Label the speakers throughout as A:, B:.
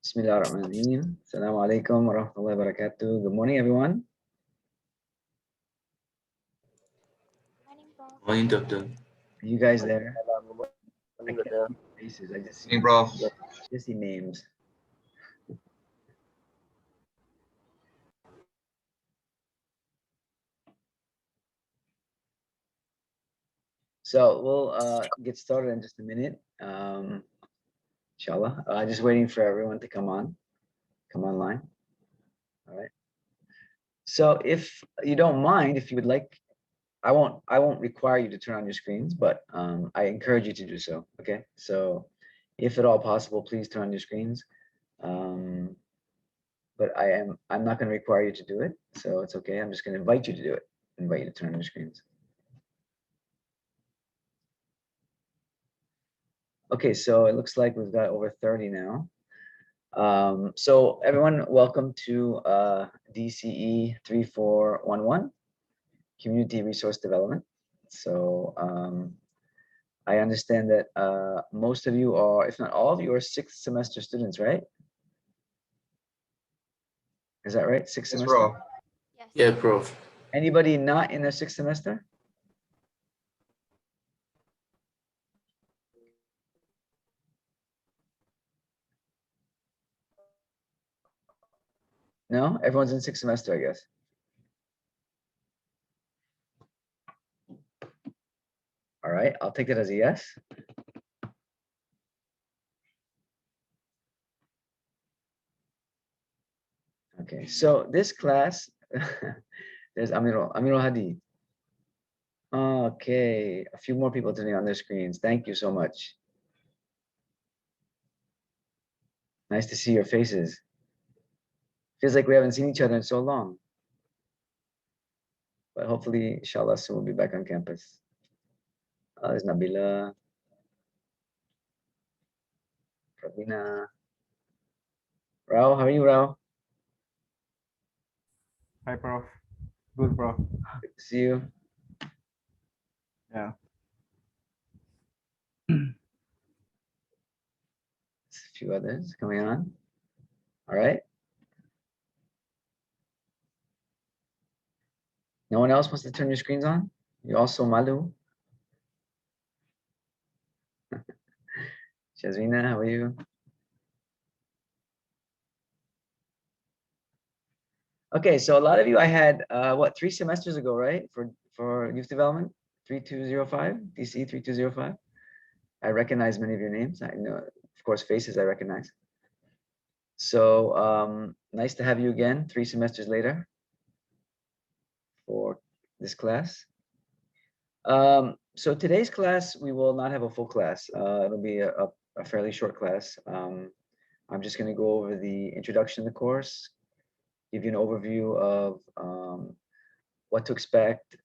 A: Bismillahirrahmanirrahim. Assalamu alaikum warahmatullahi wabarakatuh. Good morning, everyone.
B: Morning, doctor.
A: Are you guys there? I can't see faces. I just see,
B: Morning, bro.
A: just see names. So we'll get started in just a minute. Inshallah. Just waiting for everyone to come online. All right. So if you don't mind, if you would like, I won't require you to turn on your screens, but I encourage you to do so. Okay. So if at all possible, please turn on your screens. But I'm not going to require you to do it, so it's okay. I'm just going to invite you to do it. Invite you to turn on your screens. Okay, so it looks like we've got over 30 now. So everyone, welcome to DCE3411, Community Resource Development. So I understand that most of you are, if not all of you, are 6th semester students, right? Is that right? 6th semester?
B: Bro. Yes. Yeah, prof.
A: Anybody not in their 6th semester? No, everyone's in 6th semester, I guess. All right, I'll take it as a yes. Okay, so this class, there's Amirul Hadi. Okay, a few more people turning on their screens. Thank you so much. Nice to see your faces. Feels like we haven't seen each other in so long. But hopefully, inshallah, soon we'll be back on campus. There's Nabila, Pravina. Rao, how are you, Rao?
C: Hi, Prof. Good, Prof.
A: Good to see you.
C: Yeah.
A: A few others coming on. All right. No one else wants to turn your screens on? You also malu? Shazvina, how are you? Okay, so a lot of you I had, 3 semesters ago, right? For youth development, 3205, DC 3205. I recognize many of your names. I know, of course, faces I recognize. So nice to have you again, 3 semesters later for this class. So today's class, we will not have a full class. It'll be a fairly short class. I'm just going to go over the introduction to the course, give you an overview of what to expect,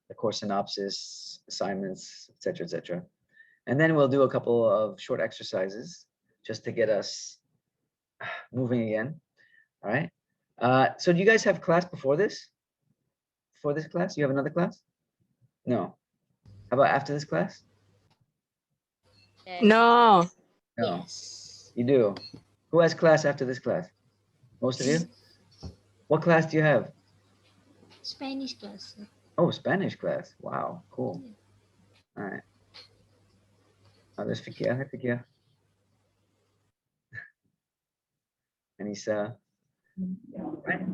A: the course synopsis, assignments, etc., etc. And then we'll do a couple of short exercises just to get us moving again. All right. So do you guys have class before this? Before this class? You have another class? No. How about after this class?
D: No.
A: No.
D: Yes.
A: You do. Who has class after this class? Most of you? What class do you have?
D: Spanish class.
A: Oh, Spanish class. Wow, cool. All right. Oh, there's Fikia. Hi, Fikia. Anissa. Right.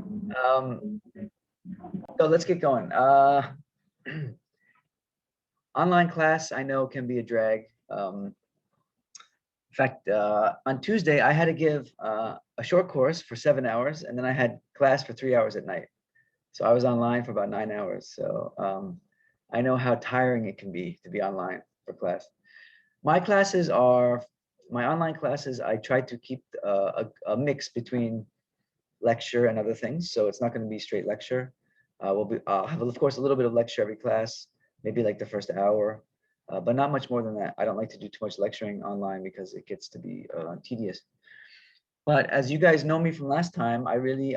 A: So let's get going. Online class, I know, can be a drag. In fact, on Tuesday, I had to give a short course for 7 hours, and then I had class for 3 hours at night. So I was online for about 9 hours. So I know how tiring it can be to be online for class. My online classes, I try to keep a mix between lecture and other things. So it's not going to be straight lecture. I'll have, of course, a little bit of lecture every class, maybe like the first hour, but not much more than that. I don't like to do too much lecturing online because it gets to be tedious. But as you guys know me from last time, I really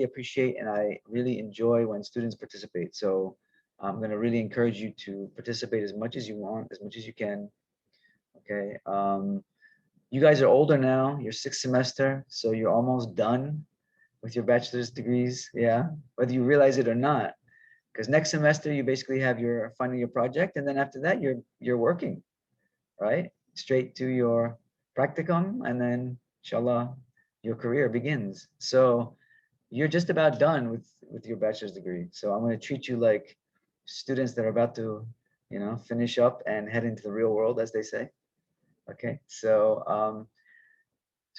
A: appreciate and I really enjoy when students participate. So I'm going to really encourage you to participate as much as you want, as much as you can. Okay. You guys are older now, you're sixth semester, so you're almost done with your bachelor's degrees, yeah, whether you realize it or not. Because next semester you basically have your final year project, and then after that you're working, right? Straight to your practicum, and then inshallah your career begins. So you're just about done with your bachelor's degree. So I'm going to treat you like students that are about to, finish up and head into the real world, as they say. Okay, so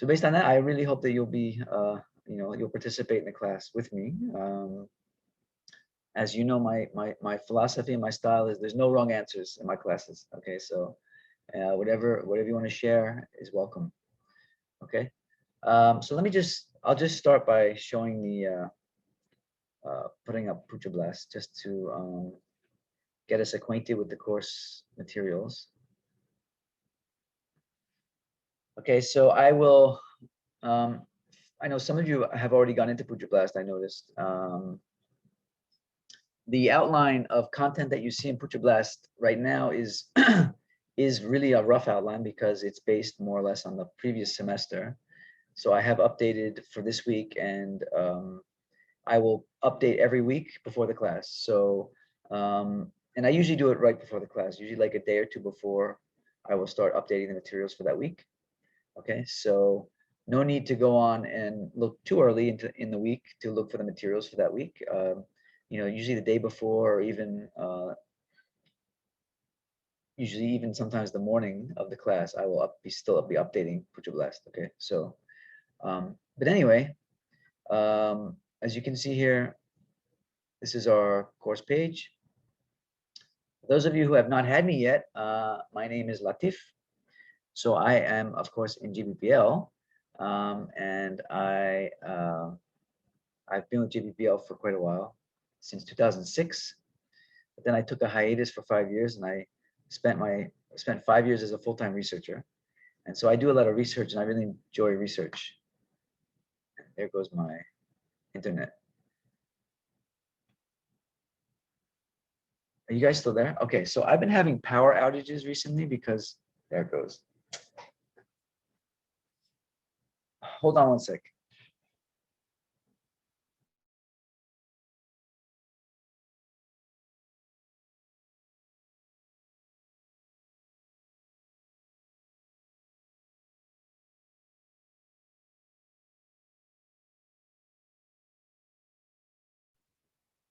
A: based on that, I really hope that you'll participate in the class with me. As you know, my philosophy and my style is there's no wrong answers in my classes. Okay, so whatever you want to share is welcome. Okay, so I'll just start by showing the putting up Pucha Blast just to get us acquainted with the course materials. Okay, so I will. I know some of you have already gone into Puja Blast, I noticed. The outline of content that you see in Pucha Blast right now is is really a rough outline because it's based more or less on the previous semester. So I have updated for this week, and I will update every week before the class. So, and I usually do it right before the class, usually like a day or two before I will start updating the materials for that week. Okay, so no need to go on and look too early in the week to look for the materials for that week. Usually the day before, or even usually even sometimes the morning of the class, I will still be updating Pucha Blast. Okay, so but anyway, as you can see here, this is our course page. For those of you who have not had me yet, my name is Latif. So I am, of course, in GBPL, and I've been with GBPL for quite a while, since 2006. But then I took a hiatus for 5 years, and I spent 5 years as a full-time researcher. And so I do a lot of research, and I really enjoy research. And there goes my internet. Are you guys still there? Okay, so I've been having power outages recently because there it goes. Hold on one sec.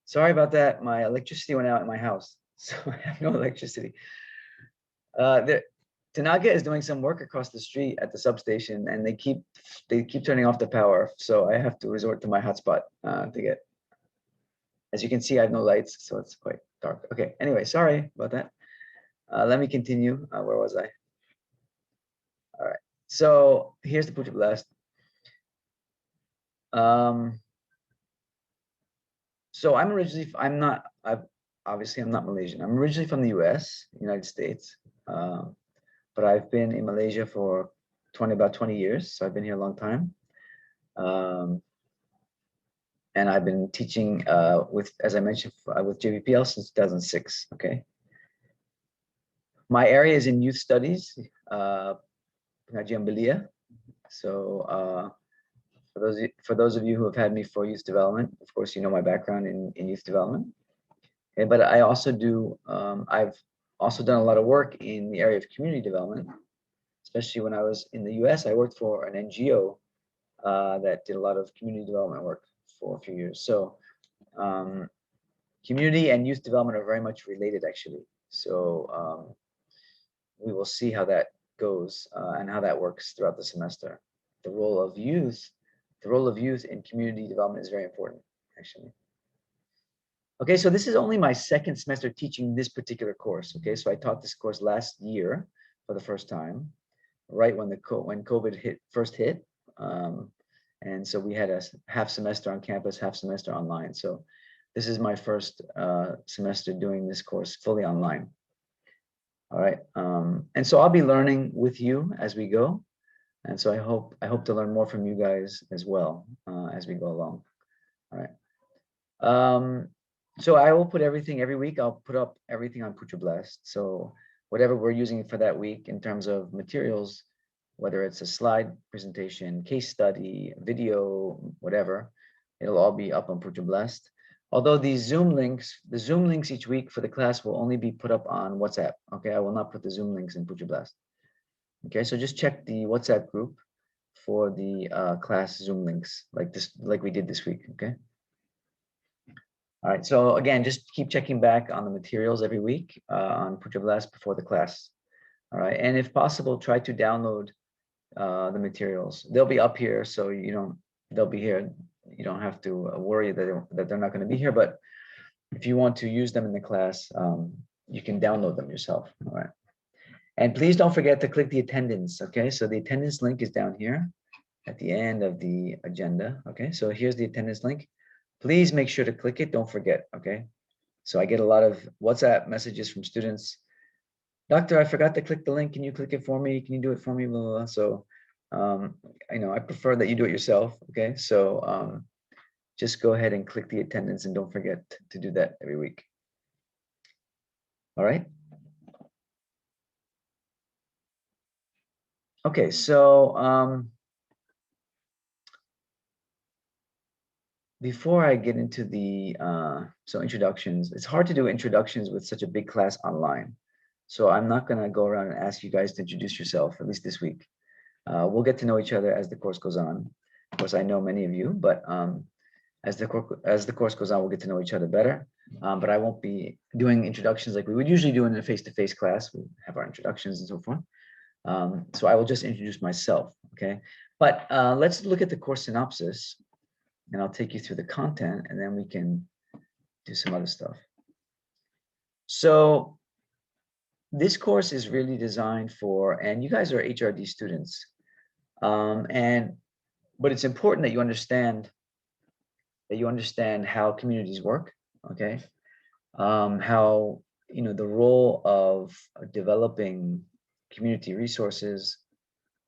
A: Sorry about that. My electricity went out in my house, so I have no electricity. Tanaga is doing some work across the street at the substation, and they keep turning off the power. So I have to resort to my hotspot to get. As you can see, I have no lights, so it's quite dark. Okay. Anyway, sorry about that. Let me continue. Where was I? All right. So here's the Puja Blast. So obviously I'm not Malaysian. I'm originally from the US, United States. But I've been in Malaysia for about 20 years. So I've been here a long time. And I've been teaching as I mentioned, with JBPL since 2006. Okay. My area is in youth studies, Pengajian Belia. So for those of you who have had me for youth development, of course, you know my background in youth development. Okay, but I also I've also done a lot of work in the area of community development, especially when I was in the US. I worked for an NGO that did a lot of community development work for a few years. So community and youth development are very much related, actually. So we will see how that goes and how that works throughout the semester. The role of youth in community development is very important, actually. Okay, so this is only my second semester teaching this particular course. Okay, so I taught this course last year for the first time, right when COVID first hit. And so we had a half semester on campus, half semester online. So this is my first semester doing this course fully online. All right, and so I'll be learning with you as we go. And so I hope to learn more from you guys as well as we go along. All right. So I will put everything every week. I'll put up everything on Pucha Blast. So whatever we're using for that week in terms of materials, whether it's a slide presentation, case study, video, whatever, it'll all be up on Puja Blast. Although the Zoom links each week for the class will only be put up on WhatsApp. Okay, I will not put the Zoom links in Puja Blast. Okay, so just check the WhatsApp group for the class Zoom links like we did this week. Okay. All right, so again, just keep checking back on the materials every week on Puja Blast before the class. All right, and if possible, try to download the materials. They'll be up here, so they'll be here. You don't have to worry that they're not going to be here, but if you want to use them in the class, you can download them yourself. All right. And please don't forget to click the attendance. Okay, so the attendance link is down here at the end of the agenda. Okay, so here's the attendance link. Please make sure to click it. Don't forget. Okay, so I get a lot of WhatsApp messages from students. Doctor, I forgot to click the link. Can you click it for me? Can you do it for me? Blah, blah, blah. So, I prefer that you do it yourself. Okay, so just go ahead and click the attendance and don't forget to do that every week. All right. Okay, so before I get into the introductions, it's hard to do introductions with such a big class online. So I'm not going to go around and ask you guys to introduce yourself, at least this week. We'll get to know each other as the course goes on. Of course, I know many of you, but as the course goes on, we'll get to know each other better. But I won't be doing introductions like we would usually do in a face-to-face class. We have our introductions and so forth. So I will just introduce myself, okay? But let's look at the course synopsis, and I'll take you through the content, and then we can do some other stuff. So this course is really designed for, and you guys are HRD students, but it's important that you understand how communities work, okay? How the role of developing community resources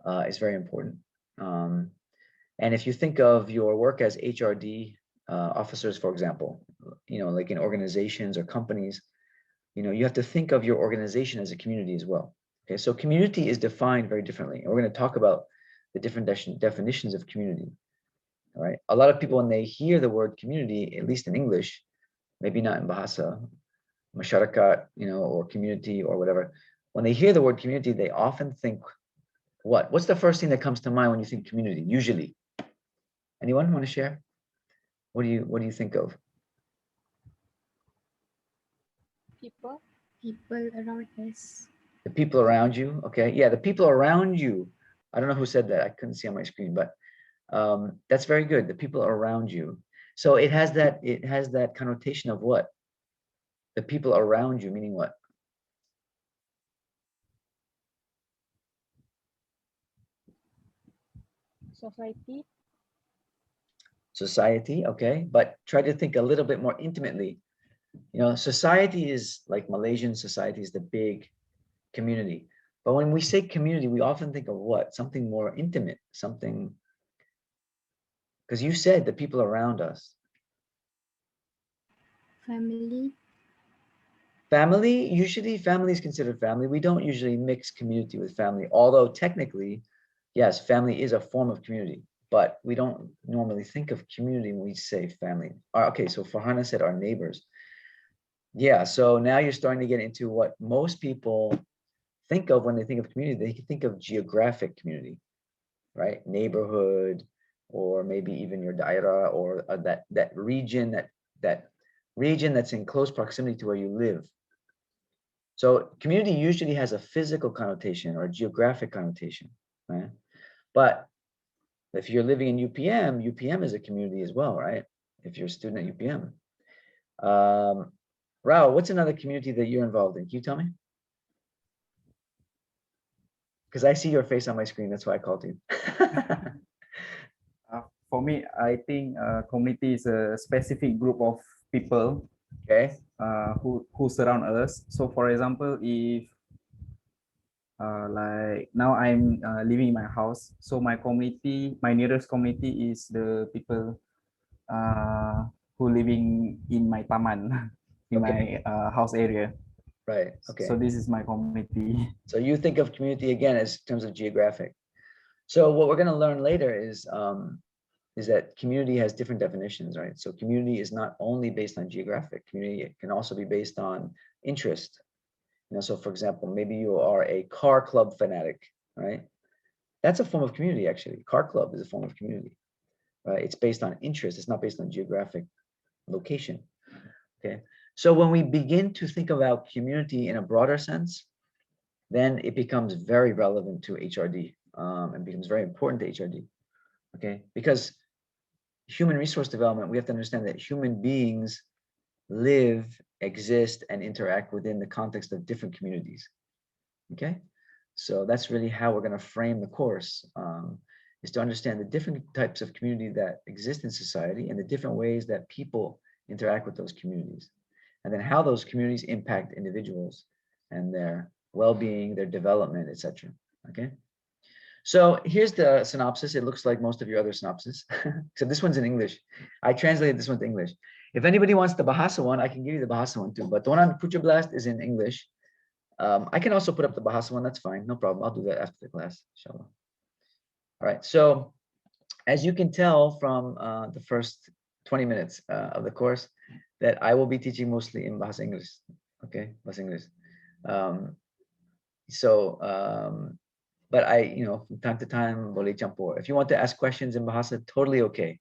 A: is very important. And if you think of your work as HRD officers, for example, like in organizations or companies, you have to think of your organization as a community as well. Okay, so community is defined very differently. And we're going to talk about the different definitions of community. All right. A lot of people, when they hear the word community, at least in English, maybe not in Bahasa, masyarakat, or community or whatever, when they hear the word community, they often think, what's the first thing that comes to mind when you think community? Usually, anyone want to share? What do you think of?
D: People around us.
A: The people around you. Okay, yeah, the people around you. I don't know who said that. I couldn't see on my screen, but that's very good. The people around you. So it has that connotation of what? The people around you, meaning what?
D: Society.
A: Society, okay, but try to think a little bit more intimately. Society is like Malaysian society is the big community. But when we say community, we often think of what? Something more intimate, something, because you said the people around us.
D: Family.
A: Family, usually family is considered family. We don't usually mix community with family, although technically, yes, family is a form of community, but we don't normally think of community when we say family. Okay, so Farhana said our neighbors. Yeah, so now you're starting to get into what most people think of when they think of community. They think of geographic community, right? Neighborhood, or maybe even your daira, or that region that's in close proximity to where you live. So community usually has a physical connotation or a geographic connotation, right? But if you're living in UPM is a community as well, right? If you're a student at UPM. Rao, what's another community that you're involved in? Can you tell me? Because I see your face on my screen. That's why I called you.
C: For me, I think community is a specific group of people,
A: Okay.
C: Who surround us. So, for example, if like now I'm living in my house, so my nearest community is the people who living in my taman, in
A: Okay.
C: my house area.
A: Right. Okay.
C: So this is my community.
A: So you think of community again as terms of geographic. So what we're going to learn later is that community has different definitions, right? So community is not only based on geographic. Community, it can also be based on interest. So for example, maybe you are a car club fanatic, right? That's a form of community, actually. Car club is a form of community, right? It's based on interest. It's not based on geographic location, okay? So when we begin to think about community in a broader sense, then it becomes very relevant to HRD and becomes very important to HRD, okay? Because human resource development, we have to understand that human beings live, exist, and interact within the context of different communities, okay? So that's really how we're going to frame the course, is to understand the different types of community that exist in society and the different ways that people interact with those communities, and then how those communities impact individuals and their well-being, their development, etc. Okay. So here's the synopsis. It looks like most of your other synopsis, except this one's in English. I translated this one to English. If anybody wants the Bahasa one, I can give you the Bahasa one too, but the one on Puja Blast is in English. I can also put up the Bahasa one. That's fine. No problem. I'll do that after the class, inshallah. All right. So as you can tell from the first 20 minutes of the course, that I will be teaching mostly in Bahasa English. Okay, Bahasa English. But from time to time, boleh campur. If you want to ask questions in Bahasa, totally okay.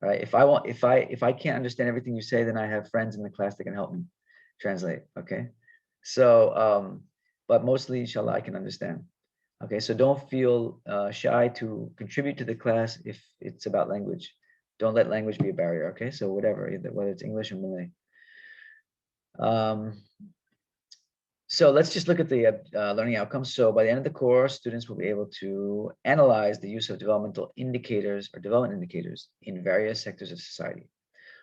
A: Right? If I can't understand everything you say, then I have friends in the class that can help me translate. Okay. So, but mostly, inshallah, I can understand. Okay, so don't feel shy to contribute to the class if it's about language. Don't let language be a barrier. Okay, so whatever, whether it's English or Malay. So let's just look at the learning outcomes. So by the end of the course, students will be able to analyze the use of developmental indicators or development indicators in various sectors of society.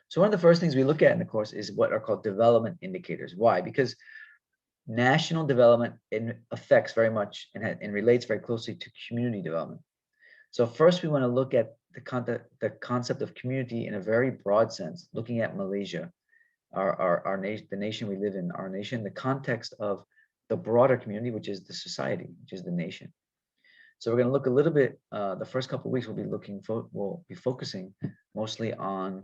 A: So one of the first things we look at in the course is what are called development indicators. Why? Because national development affects very much and relates very closely to community development. So first, we want to look at the concept of community in a very broad sense, looking at Malaysia, our nation, the nation we live in, our nation, the context of the broader community, which is the society, which is the nation. So we're going to look a little bit. The first couple of weeks, we'll be focusing mostly on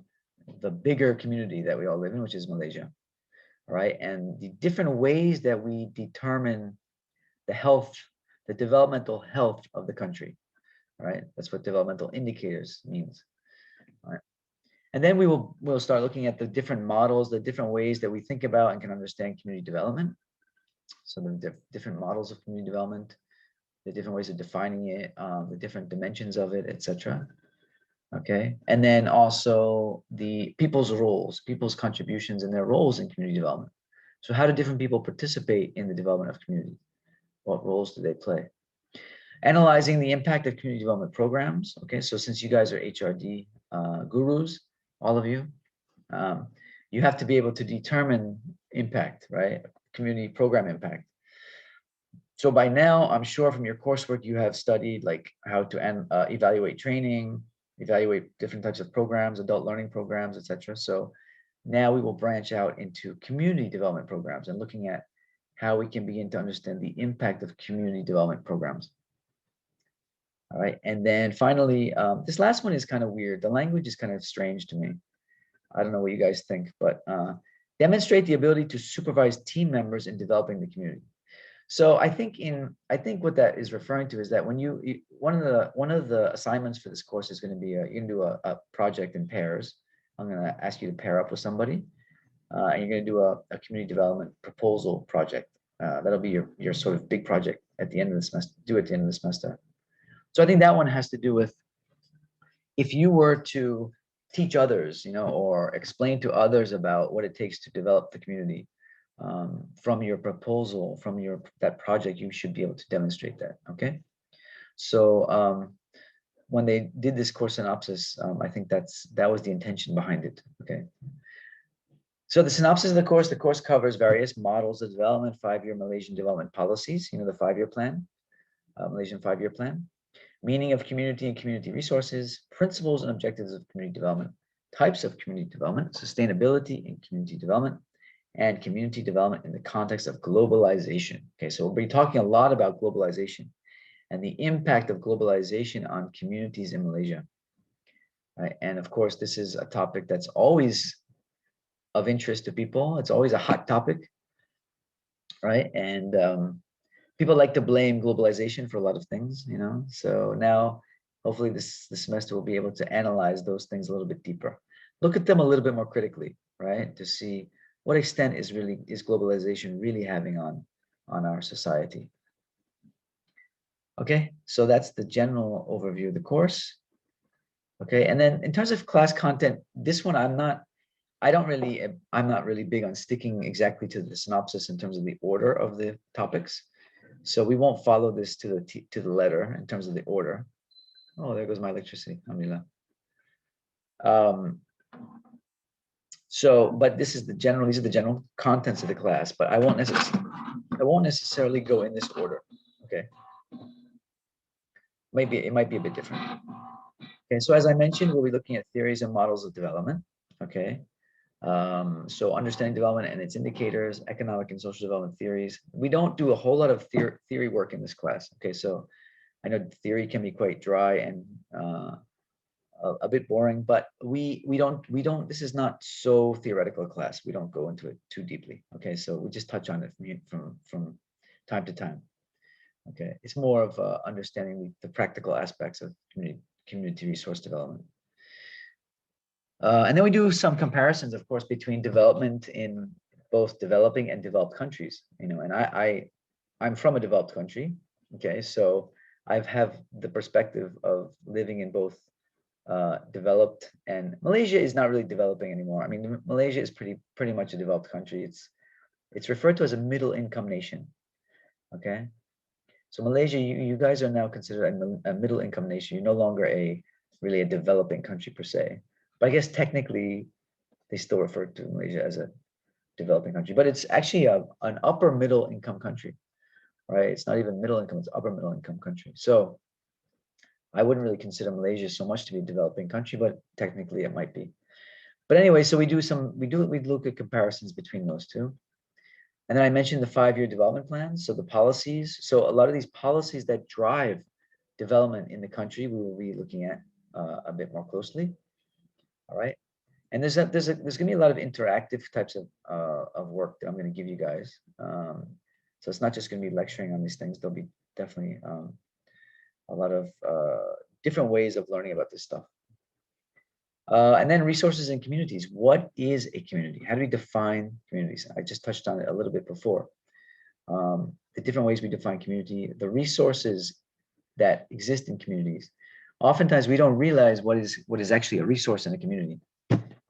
A: the bigger community that we all live in, which is Malaysia. Right, and the different ways that we determine the health, the developmental health of the country. Right, that's what developmental indicators means. All right, and then we'll start looking at the different models, the different ways that we think about and can understand community development. So the different models of community development, the different ways of defining it, the different dimensions of it, etc. Okay, and then also the people's roles, people's contributions and their roles in community development. So how do different people participate in the development of community? What roles do they play? Analyzing the impact of community development programs. Okay, so since you guys are HRD gurus, all of you, you have to be able to determine impact, right? Community program impact. So by now, I'm sure from your coursework, you have studied like how to evaluate training, evaluate different types of programs, adult learning programs, etc. So now we will branch out into community development programs and looking at how we can begin to understand the impact of community development programs. All right, and then finally, this last one is kind of weird. The language is kind of strange to me. I don't know what you guys think, but demonstrate the ability to supervise team members in developing the community. So I think what that is referring to is that when one of the assignments for this course is going to be you can do a project in pairs. I'm going to ask you to pair up with somebody, and you're going to do a community development proposal project. That'll be your sort of big project at the end of the semester. Due at the end of the semester. So I think that one has to do with if you were to teach others, or explain to others about what it takes to develop the community. From your proposal, from that project, you should be able to demonstrate that. Okay, so when they did this course synopsis, I think that was the intention behind it. Okay, so the synopsis of the course covers various models of development, 5-year Malaysian development policies, the 5-year plan, Malaysian 5-year plan, meaning of community and community resources, principles and objectives of community development, types of community development, sustainability in community development, and community development in the context of globalization. Okay, so we'll be talking a lot about globalization and the impact of globalization on communities in Malaysia. Right? And of course, this is a topic that's always of interest to people. It's always a hot topic, right? And people like to blame globalization for a lot of things, you know. So now, hopefully, this semester we'll be able to analyze those things a little bit deeper, look at them a little bit more critically, right, to see what extent is globalization really having on our society. Okay, so that's the general overview of the course. Okay, and then in terms of class content, this one I'm not really big on sticking exactly to the synopsis in terms of the order of the topics. So we won't follow this to the letter in terms of the order. Oh, there goes my electricity. Alhamdulillah. But these are the general contents of the class, but I won't necessarily go in this order. Okay. Maybe it might be a bit different. Okay, so as I mentioned, we'll be looking at theories and models of development. Okay. So understanding development and its indicators, economic and social development theories. We don't do a whole lot of theory work in this class. Okay, so I know theory can be quite dry and a bit boring, but we don't. This is not so theoretical a class. We don't go into it too deeply. Okay, so we just touch on it from time to time. Okay, it's more of understanding the practical aspects of community resource development. And then we do some comparisons, of course, between development in both developing and developed countries. You know, and I'm from a developed country. Okay, so I have the perspective of living in both developed, and Malaysia is not really developing anymore. I mean, Malaysia is pretty much a developed country. It's referred to as a middle income nation. Okay, so Malaysia, you guys are now considered a middle income nation. You're no longer really a developing country per se. But I guess technically, they still refer to Malaysia as a developing country, but it's actually an upper middle income country, right? It's not even middle income; it's upper middle income country. So I wouldn't really consider Malaysia so much to be a developing country, but technically it might be. But anyway, so we look at comparisons between those two. And then I mentioned the 5-year development plans. So the policies, so a lot of these policies that drive development in the country, we will be looking at a bit more closely. All right. And there's going to be a lot of interactive types of work that I'm going to give you guys. So it's not just going to be lecturing on these things. There'll be definitely a lot of different ways of learning about this stuff. And then resources and communities. What is a community? How do we define communities? I just touched on it a little bit before. The different ways we define community, the resources that exist in communities. Oftentimes we don't realize what is actually a resource in a community.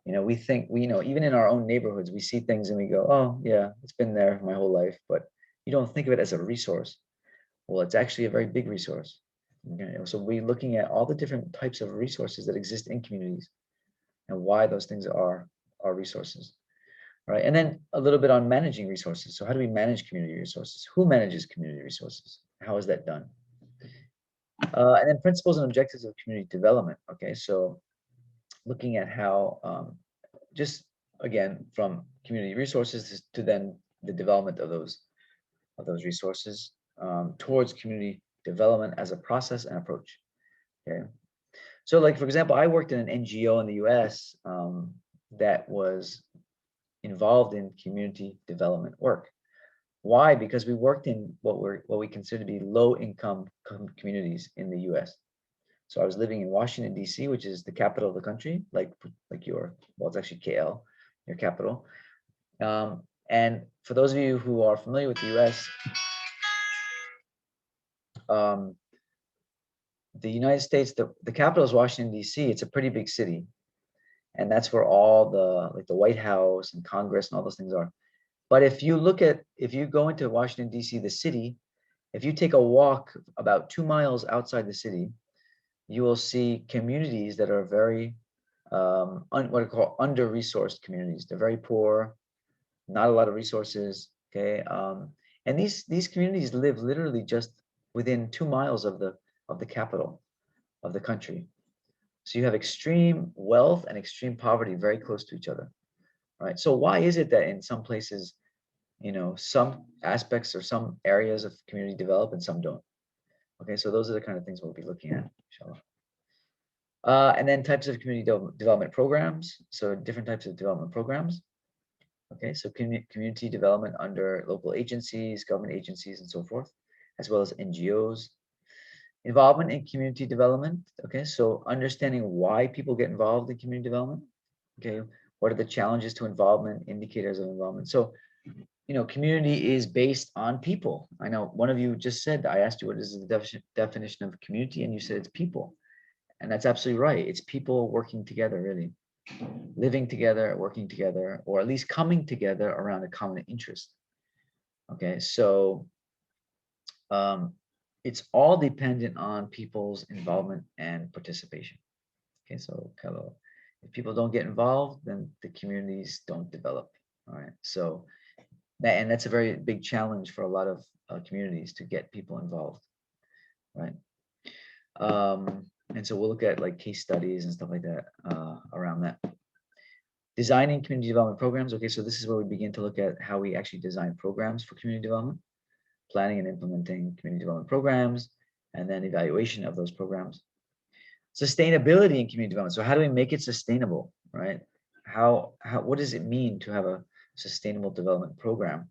A: You know, even in our own neighborhoods, we see things and we go, oh yeah, it's been there my whole life, but you don't think of it as a resource. Well, it's actually a very big resource. Okay? So we're looking at all the different types of resources that exist in communities and why those things are resources. Right. And then a little bit on managing resources. So how do we manage community resources? Who manages community resources? How is that done? And then principles and objectives of community development. Okay, so looking at how, just again, from community resources to then the development of those resources towards community development as a process and approach. Okay, so like for example, I worked in an NGO in the U.S. That was involved in community development work. Why? Because we worked in what we consider to be low-income communities in the U.S. So I was living in Washington, D.C., which is the capital of the country, like it's actually KL, your capital. And for those of you who are familiar with the U.S., the United States, the capital is Washington, D.C. It's a pretty big city. And that's where all the White House and Congress and all those things are. But if you go into Washington, D.C., the city, if you take a walk about 2 miles outside the city, you will see communities that are very, what I call under-resourced communities. They're very poor, not a lot of resources, okay? And these communities live literally just within 2 miles of the capital of the country. So you have extreme wealth and extreme poverty very close to each other, right? So why is it that in some places, you know, some aspects or some areas of community develop and some don't, Okay, so those are the kind of things we'll be looking at, inshallah. And then types of community development programs. So different types of development programs. Okay, so community development under local agencies, government agencies, and so forth, as well as NGOs. Involvement in community development. Okay, so understanding why people get involved in community development. Okay, what are the challenges to involvement, indicators of involvement? So, you know, community is based on people. I know one of you just said, I asked you what is the definition of community, and you said it's people. And that's absolutely right. It's people working together, really. Living together, working together, or at least coming together around a common interest. Okay, so it's all dependent on people's involvement and participation. Okay, so if people don't get involved, then the communities don't develop. All right, so that's a very big challenge for a lot of communities to get people involved, right? And so we'll look at like case studies and stuff like that around that. Designing community development programs. Okay, so this is where we begin to look at how we actually design programs for community development, planning and implementing community development programs, and then evaluation of those programs. Sustainability in community development. So how do we make it sustainable, right? What does it mean to have a sustainable development program?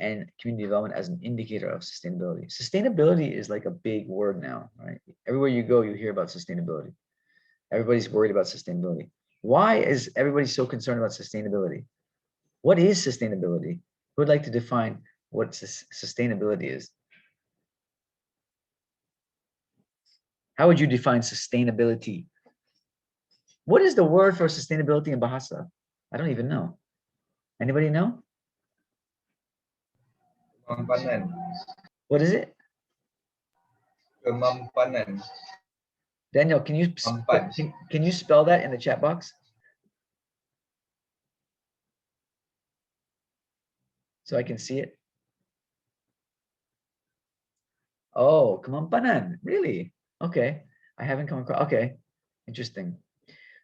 A: And community development as an indicator of sustainability. Sustainability is like a big word now, right? Everywhere you go, you hear about sustainability. Everybody's worried about sustainability. Why is everybody so concerned about sustainability? What is sustainability? Who would like to define what sustainability is? How would you define sustainability? What is the word for sustainability in Bahasa? I don't even know. Anybody know?
E: Kemampanan.
A: What is it?
E: Kemampanan.
A: Daniel, can you spell that in the chat box? So I can see it. Oh, kemampanan, really? Okay, I haven't come across, okay, interesting.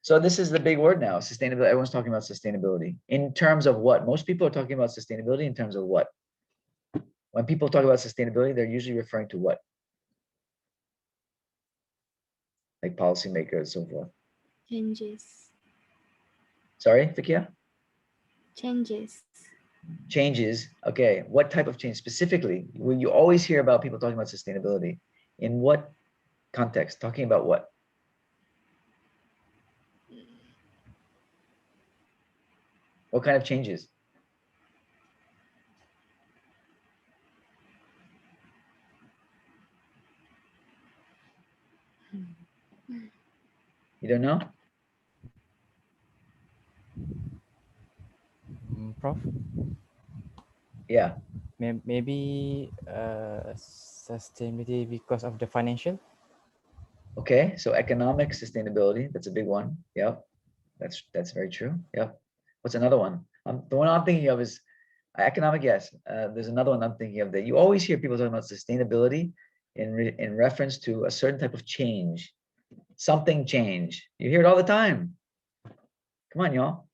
A: So this is the big word now, sustainability. Everyone's talking about sustainability. In terms of what? Most people are talking about sustainability in terms of what? When people talk about sustainability, they're usually referring to what? Like policymakers, so forth.
D: Changes.
A: Sorry, Fikia?
D: Changes.
A: Changes. Okay, what type of change specifically? Well, you always hear about people talking about sustainability. In what context? Talking about what? What kind of changes? You don't know?
C: Prof,
A: Yeah.
C: maybe sustainability because of the financial.
A: Okay, so economic sustainability, that's a big one. Yep, that's very true. Yep. What's another one? The one I'm thinking of is economic, yes. There's another one I'm thinking of that you always hear people talking about sustainability in reference to a certain type of change. Something change. You hear it all the time. Come on, y'all.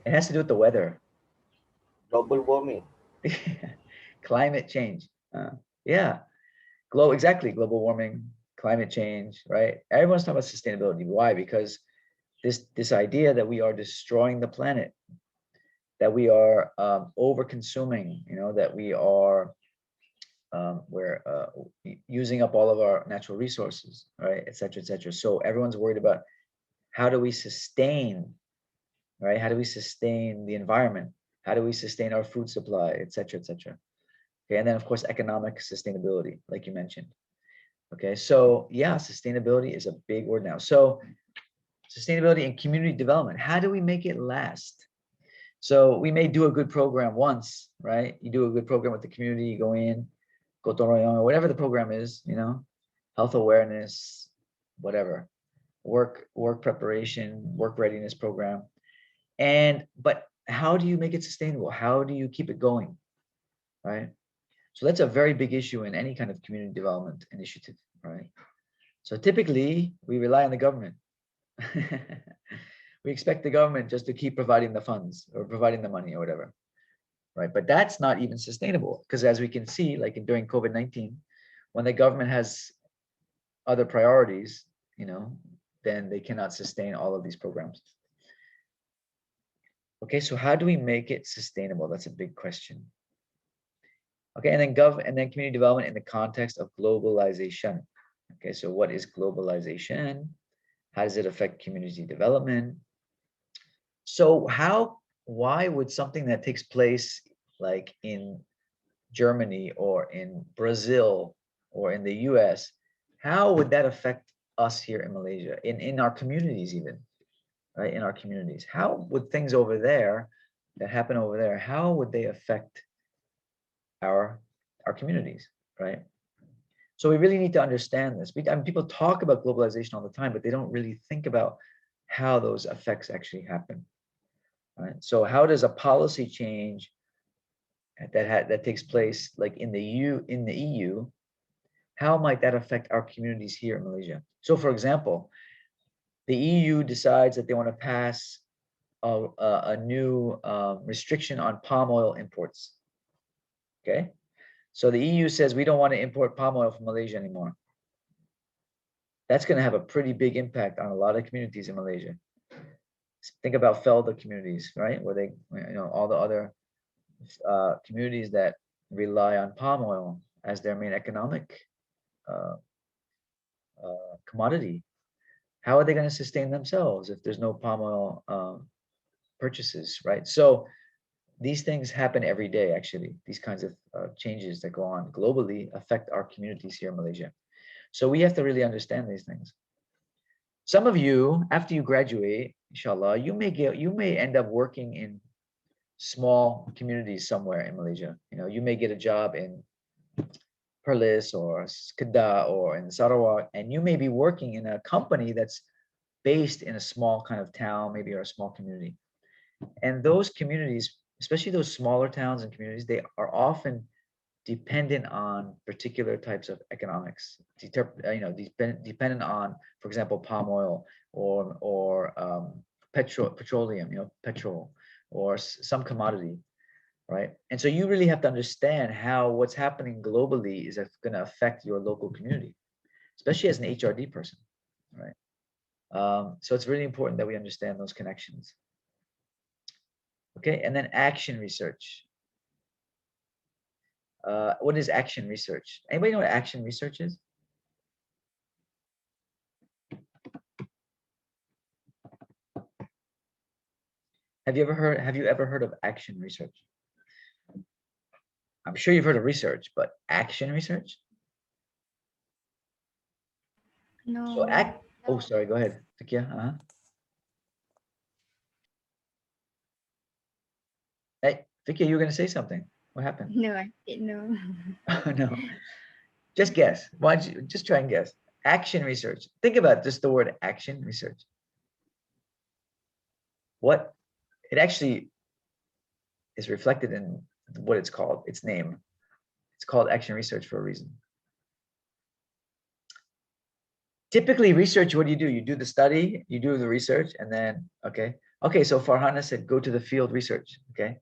A: It has to do with the weather.
B: Global warming.
A: Climate change. Yeah. Exactly. Global warming, climate change, right? Everyone's talking about sustainability. Why? Because this idea that we are destroying the planet, that we are over consuming, you know, that we are we're using up all of our natural resources, right, et cetera, et cetera. So everyone's worried about how do we sustain, right? How do we sustain the environment? How do we sustain our food supply, et cetera, et cetera? Okay, and then of course economic sustainability, like you mentioned. Okay, so yeah, sustainability is a big word now. So sustainability and community development, how do we make it last? So we may do a good program once, right? You do a good program with the community, you go in, gotong-royong, whatever the program is, you know, health awareness, whatever, work preparation, work readiness program. But how do you make it sustainable? How do you keep it going, right? So that's a very big issue in any kind of community development initiative, right? So typically we rely on the government. We expect the government just to keep providing the funds or providing the money or whatever, right? But that's not even sustainable, because as we can see, like during COVID-19, when the government has other priorities, then they cannot sustain all of these programs. Okay, so how do we make it sustainable? That's a big question. Okay, and then community development in the context of globalization. Okay, so what is globalization? How does it affect community development? So why would something that takes place like in Germany or in Brazil or in the US, how would that affect us here in Malaysia, in our communities even, right? In our communities, how would things over there that happen over there, how would they affect our communities, right? So we really need to understand this. I mean, people talk about globalization all the time, but they don't really think about how those effects actually happen, right? So how does a policy change that takes place like in the EU, how might that affect our communities here in Malaysia? So for example, the EU decides that they want to pass a new restriction on palm oil imports. Okay, so the EU says we don't want to import palm oil from Malaysia anymore. That's going to have a pretty big impact on a lot of communities in Malaysia. Think about Felda communities, right? Where they, all the other communities that rely on palm oil as their main economic commodity. How are they going to sustain themselves if there's no palm oil purchases, right? So these things happen every day, actually. These kinds of changes that go on globally affect our communities here in Malaysia. So we have to really understand these things. Some of you, after you graduate, inshallah, you may end up working in small communities somewhere in Malaysia. You may get a job in Perlis or Kedah or in Sarawak, and you may be working in a company that's based in a small kind of town, maybe, or a small community. And those communities, especially those smaller towns and communities, they are often dependent on particular types of economics, dependent on, for example, palm oil or petroleum, petrol, or some commodity, right? And so you really have to understand how what's happening globally is going to affect your local community, especially as an HRD person, right? So it's really important that we understand those connections. Okay, and then action research. What is action research? Anybody know what action research is? Have you ever heard of action research? I'm sure you've heard of research, but action research?
D: No.
A: So oh, sorry, go ahead, Takia. Hey, Vicky, you were going to say something. What happened?
D: No, I didn't know.
A: No, just guess. Why don't you just try and guess? Action research. Think about just the word action research. What it actually is reflected in what it's called, its name. It's called action research for a reason. Typically, research, what do? You do the study, you do the research, and then, okay, so Farhana said, go to the field research, okay?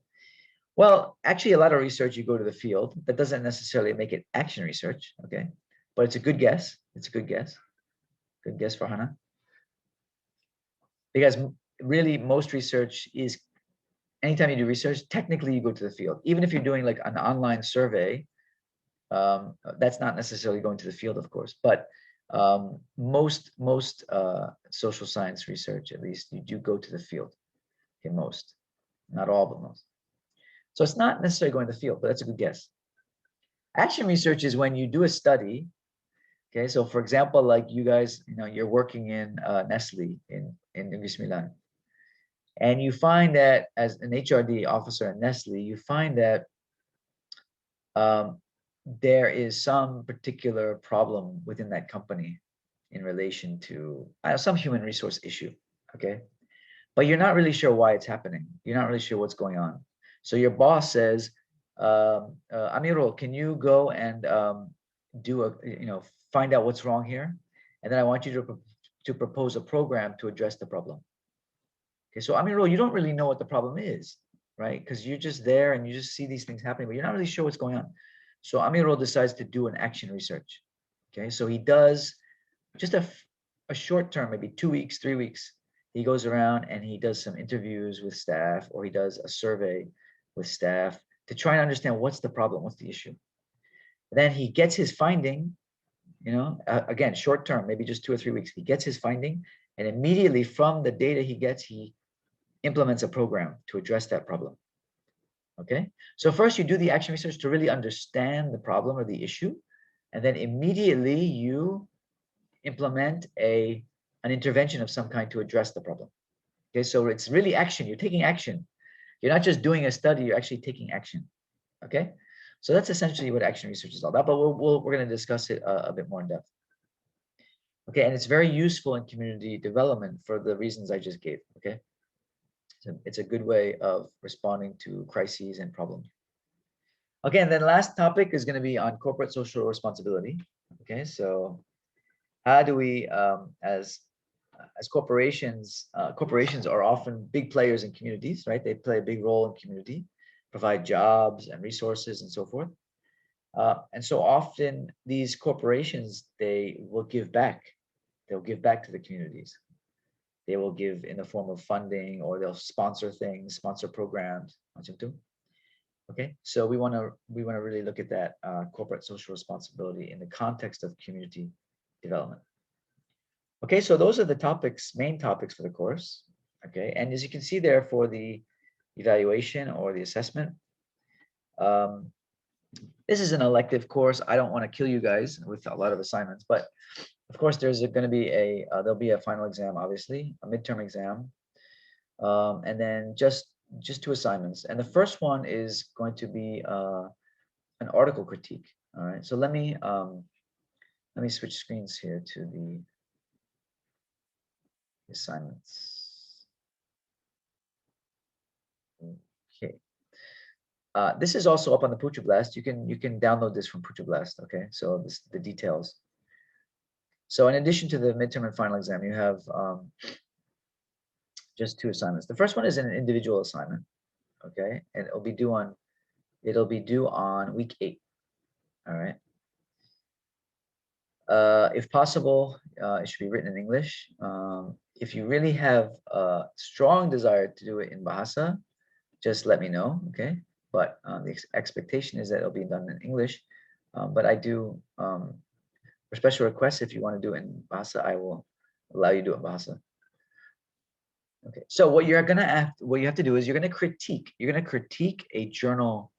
A: Well, actually, a lot of research, you go to the field. That doesn't necessarily make it action research, okay? But it's a good guess. It's a good guess. Good guess, Farhana. Because really, most research is, anytime you do research, technically you go to the field. Even if you're doing like an online survey, that's not necessarily going to the field, of course, but most social science research, at least, you do go to the field. Okay, most, not all, but most. So it's not necessarily going to the field, but that's a good guess. Action research is when you do a study. Okay, so for example, like you guys, you're working in Nestle in Negeri Sembilan, and you find that as an HRD officer at Nestle, you find that there is some particular problem within that company in relation to some human resource issue, okay? But you're not really sure why it's happening. You're not really sure what's going on. So your boss says, Amirul, can you go and find out what's wrong here? And then I want you to propose a program to address the problem. Okay, so Amirul, you don't really know what the problem is. right? Because you're just there and you just see these things happening, but you're not really sure what's going on. So Amirul decides to do an action research. Okay, so he does just a short term, maybe 2 weeks, 3 weeks. He goes around and he does some interviews with staff, or he does a survey with staff to try and understand what's the problem, what's the issue. Then he gets his finding, again, short term, maybe just 2 or 3 weeks. He gets his finding, and immediately from the data he gets, he implements a program to address that problem. Okay, so first you do the action research to really understand the problem or the issue, and then immediately you implement an intervention of some kind to address the problem. Okay, so it's really action. You're taking action. You're not just doing a study, you're actually taking action. Okay, so that's essentially what action research is all about, but we're going to discuss it a bit more in depth. Okay, and it's very useful in community development for the reasons I just gave. Okay, so it's a good way of responding to crises and problems. Okay, and then last topic is going to be on corporate social responsibility. Okay, so how do we, as corporations, corporations are often big players in communities, right? They play a big role in community, provide jobs and resources and so forth. And so often these corporations, they will give back. They'll give back to the communities. They will give in the form of funding, or they'll sponsor things, sponsor programs. Okay, so we want to really look at that corporate social responsibility in the context of community development. Okay, so those are the topics, main topics for the course. Okay, and as you can see there for the evaluation or the assessment, this is an elective course. I don't want to kill you guys with a lot of assignments, but of course there's going to be there'll be a final exam, obviously, a midterm exam, and then just 2 assignments. And the first one is going to be an article critique. All right, so let me switch screens here to the assignments. Okay. This is also up on the Pucha Blast. You can download this from Pucha Blast. Okay, so the details. So in addition to the midterm and final exam, you have just 2 assignments. The first one is an individual assignment. Okay, and it'll be due on week 8. All right. If possible, it should be written in English. If you really have a strong desire to do it in Bahasa, just let me know, okay? But the expectation is that it'll be done in English. But I do, for special requests, if you want to do it in Bahasa, I will allow you to do it in Bahasa. Okay, so what you have to do is you're going to critique a journal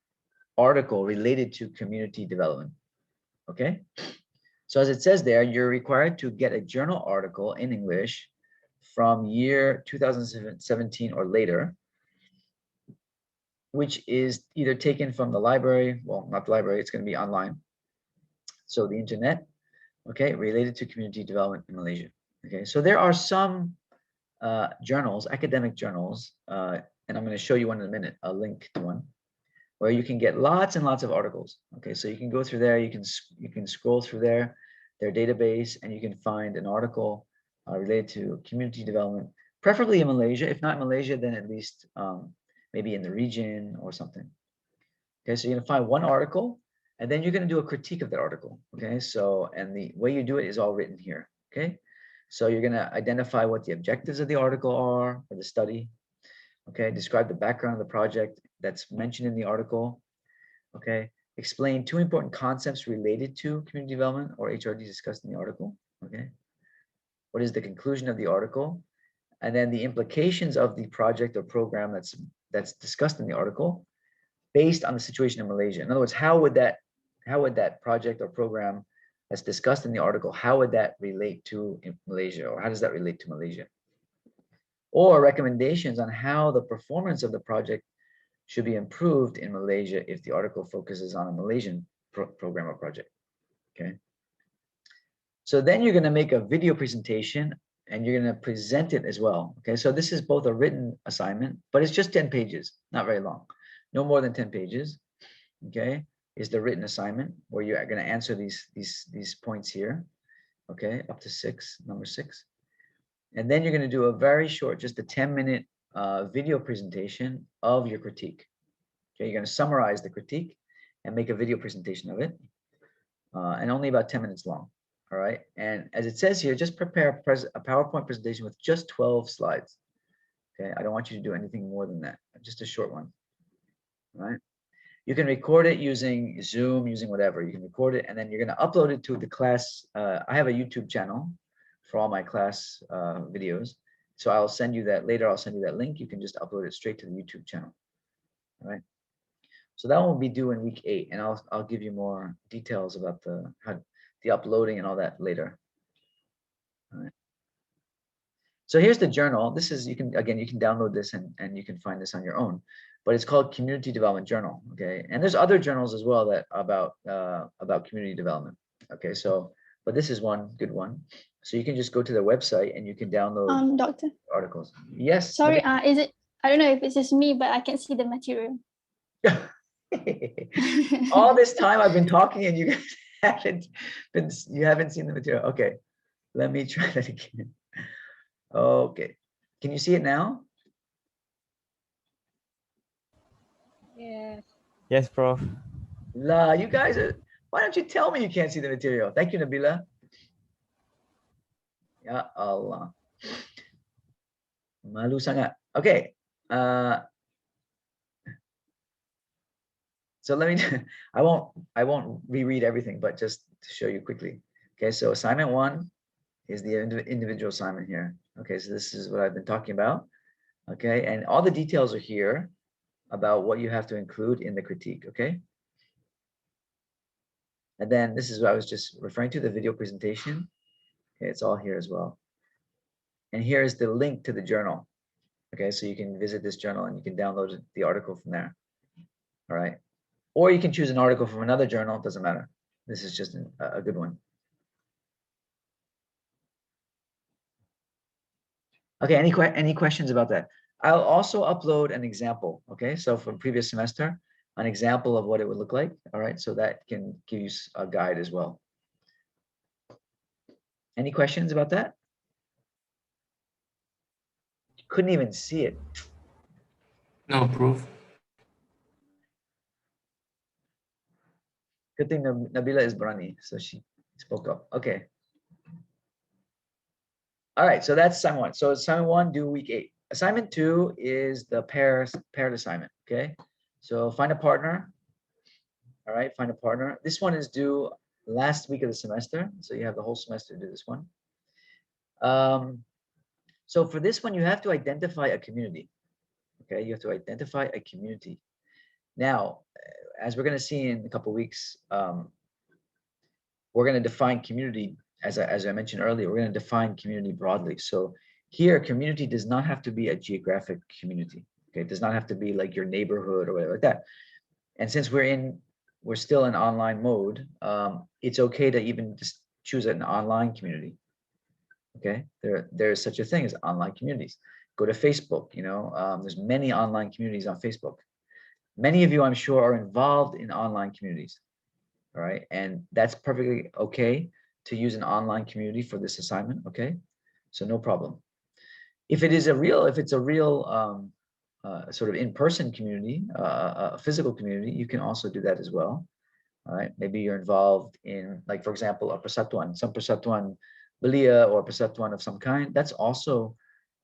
A: article related to community development. Okay, so as it says there, you're required to get a journal article in English from year 2017 or later, which is either taken from the library, well, not the library, it's going to be online. So the internet, okay, related to community development in Malaysia. Okay, so there are some journals, academic journals, and I'm going to show you one in a minute, a link to one, where you can get lots and lots of articles. Okay, so you can go through there, you can scroll through their database, and you can find an article related to community development, preferably in Malaysia. If not in Malaysia, then at least maybe in the region or something. Okay, so you're going to find one article, and then you're going to do a critique of that article. Okay, so, and the way you do it is all written here. Okay, so you're going to identify what the objectives of the article are, or the study. Okay, describe the background of the project that's mentioned in the article. Okay, explain 2 important concepts related to community development or HRD discussed in the article. Okay, what is the conclusion of the article? And then the implications of the project or program that's discussed in the article based on the situation in Malaysia. In other words, how would that project or program that's discussed in the article, how would that relate to Malaysia, or how does that relate to Malaysia? Or recommendations on how the performance of the project should be improved in Malaysia if the article focuses on a Malaysian program or project. Okay. So then you're going to make a video presentation and you're going to present it as well. Okay, so this is both a written assignment, but it's just 10 pages, not very long, no more than 10 pages. Okay, is the written assignment where you're going to answer these points here. Okay, up to 6, number 6. And then you're going to do a very short, just a 10-minute video presentation of your critique. Okay, you're going to summarize the critique and make a video presentation of it, and only about 10 minutes long. All right, and as it says here, just prepare a PowerPoint presentation with just 12 slides. Okay, I don't want you to do anything more than that, just a short one. All right, you can record it using Zoom, using whatever. You can record it, and then you're going to upload it to the class. I have a YouTube channel for all my class videos, so I'll send you that later. I'll send you that link. You can just upload it straight to the YouTube channel. All right. So that one will be due in week 8, and I'll give you more details about the uploading and all that later. All right. So here's the journal. This is, you can download this and you can find this on your own, but it's called Community Development Journal. Okay, and there's other journals as well that about community development. Okay, so but this is one good one. So you can just go to the website and you can download
D: Doctor.
A: articles. Yes.
D: Sorry, is it? I don't know if it's just me, but I can see the material.
A: All this time I've been talking and you guys haven't seen the material. Okay, let me try that again. Okay, can you see it now?
E: Yes.
F: Yes, Prof.
A: La, you guys why don't you tell me you can't see the material? Thank you, Nabila. Ya Allah. Malu sangat. Okay. So let me, I won't reread everything, but just to show you quickly. Okay, so assignment 1 is the individual assignment here. Okay, so this is what I've been talking about. Okay, and all the details are here about what you have to include in the critique. Okay. And then this is what I was just referring to, the video presentation. Okay, it's all here as well. And here is the link to the journal. Okay, so you can visit this journal and you can download the article from there. All right. Or you can choose an article from another journal, it doesn't matter. This is just a good one. Okay, any questions about that? I'll also upload an example, okay? So from previous semester, an example of what it would look like, all right? So that can give you a guide as well. Any questions about that? Couldn't even see it.
G: No proof.
A: Good thing Nabila is Brani, so she spoke up. Okay. All right, so that's assignment 1. So assignment 1 due week 8. Assignment 2 is the paired assignment. Okay, so find a partner. All right, find a partner. This one is due last week of the semester, so you have the whole semester to do this one. So for this one, you have to identify a community. Okay, you have to identify a community. Now, as we're going to see in a couple of weeks, we're going to define community. As I mentioned earlier, we're going to define community broadly. So here, community does not have to be a geographic community. Okay, it does not have to be like your neighborhood or whatever like that. And since we're still in online mode, it's okay to even just choose an online community. Okay, there's such a thing as online communities. Go to Facebook. You know, there's many online communities on Facebook. Many of you, I'm sure, are involved in online communities. All right, and that's perfectly okay to use an online community for this assignment. Okay, so no problem. If it's a real sort of in-person community, a physical community, you can also do that as well. All right, maybe you're involved in, like, for example, a persatuan, some persatuan belia or persatuan of some kind. That's also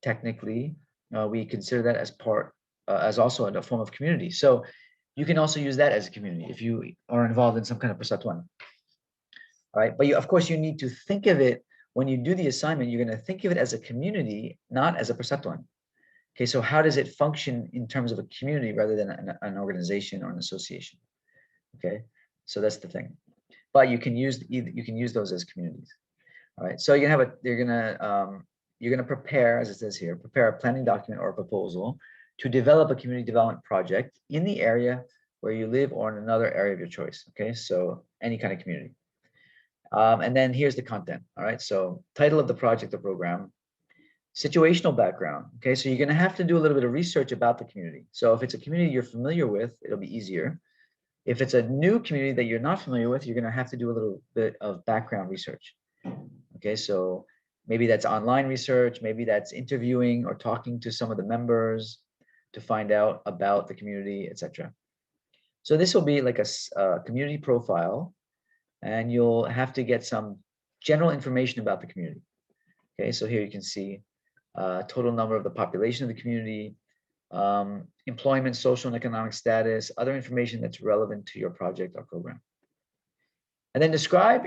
A: technically, we consider that as as also a form of community. So you can also use that as a community if you are involved in some kind of persatuan. All right, but of course you need to think of it when you do the assignment. You're going to think of it as a community, not as a persatuan. Okay, so how does it function in terms of a community rather than an organization or an association? Okay, so that's the thing. But you can use those as communities. All right, so you're gonna prepare, as it says here, prepare a planning document or a proposal to develop a community development project in the area where you live or in another area of your choice. Okay, so any kind of community. And then here's the content. All right, so title of the project or program, situational background. Okay, so you're going to have to do a little bit of research about the community. So if it's a community you're familiar with, it'll be easier. If it's a new community that you're not familiar with, you're going to have to do a little bit of background research. Okay, so Maybe that's online research, maybe that's interviewing or talking to some of the members to find out about the community, etc. So this will be like a community profile, and you'll have to get some general information about the community. Okay, so here you can see total number of the population of the community, employment, social and economic status, other information that's relevant to your project or program. And then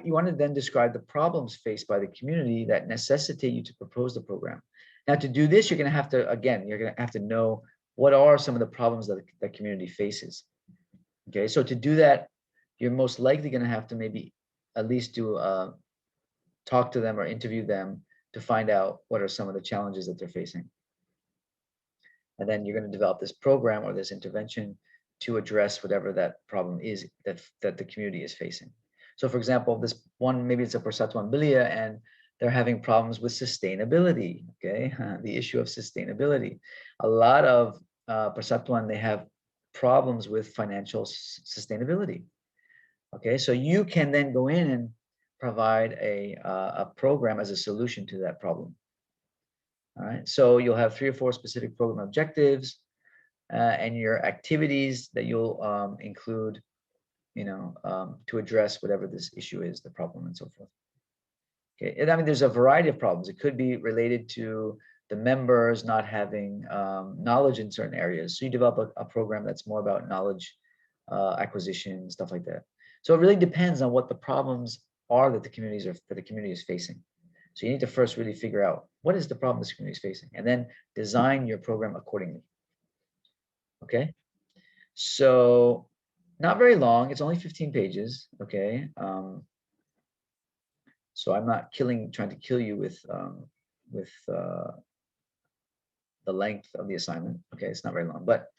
A: you want to then describe the problems faced by the community that necessitate you to propose the program. Now, to do this, you're going to have to, again, you're going to have to know what are some of the problems that the community faces. Okay, so to do that, you're most likely going to have to maybe at least do talk to them or interview them to find out what are some of the challenges that they're facing. And then you're going to develop this program or this intervention to address whatever that problem is that the community is facing. So for example, this one, maybe it's a Persatuan Belia and they're having problems with sustainability, okay? The issue of sustainability. A lot of Persatuan, they have problems with financial sustainability, okay? So you can then go in and provide a program as a solution to that problem. All right, so you'll have 3 or 4 specific program objectives and your activities that you'll include, to address whatever this issue is, the problem and so forth. Okay, and I mean, there's a variety of problems. It could be related to the members not having knowledge in certain areas. So you develop a program that's more about knowledge acquisition, stuff like that. So it really depends on what the problems are that the community is facing. So you need to first really figure out what is the problem this community is facing, and then design your program accordingly. Okay, so not very long. It's only 15 pages. Okay, so I'm not trying to kill you with the length of the assignment. Okay, it's not very long, but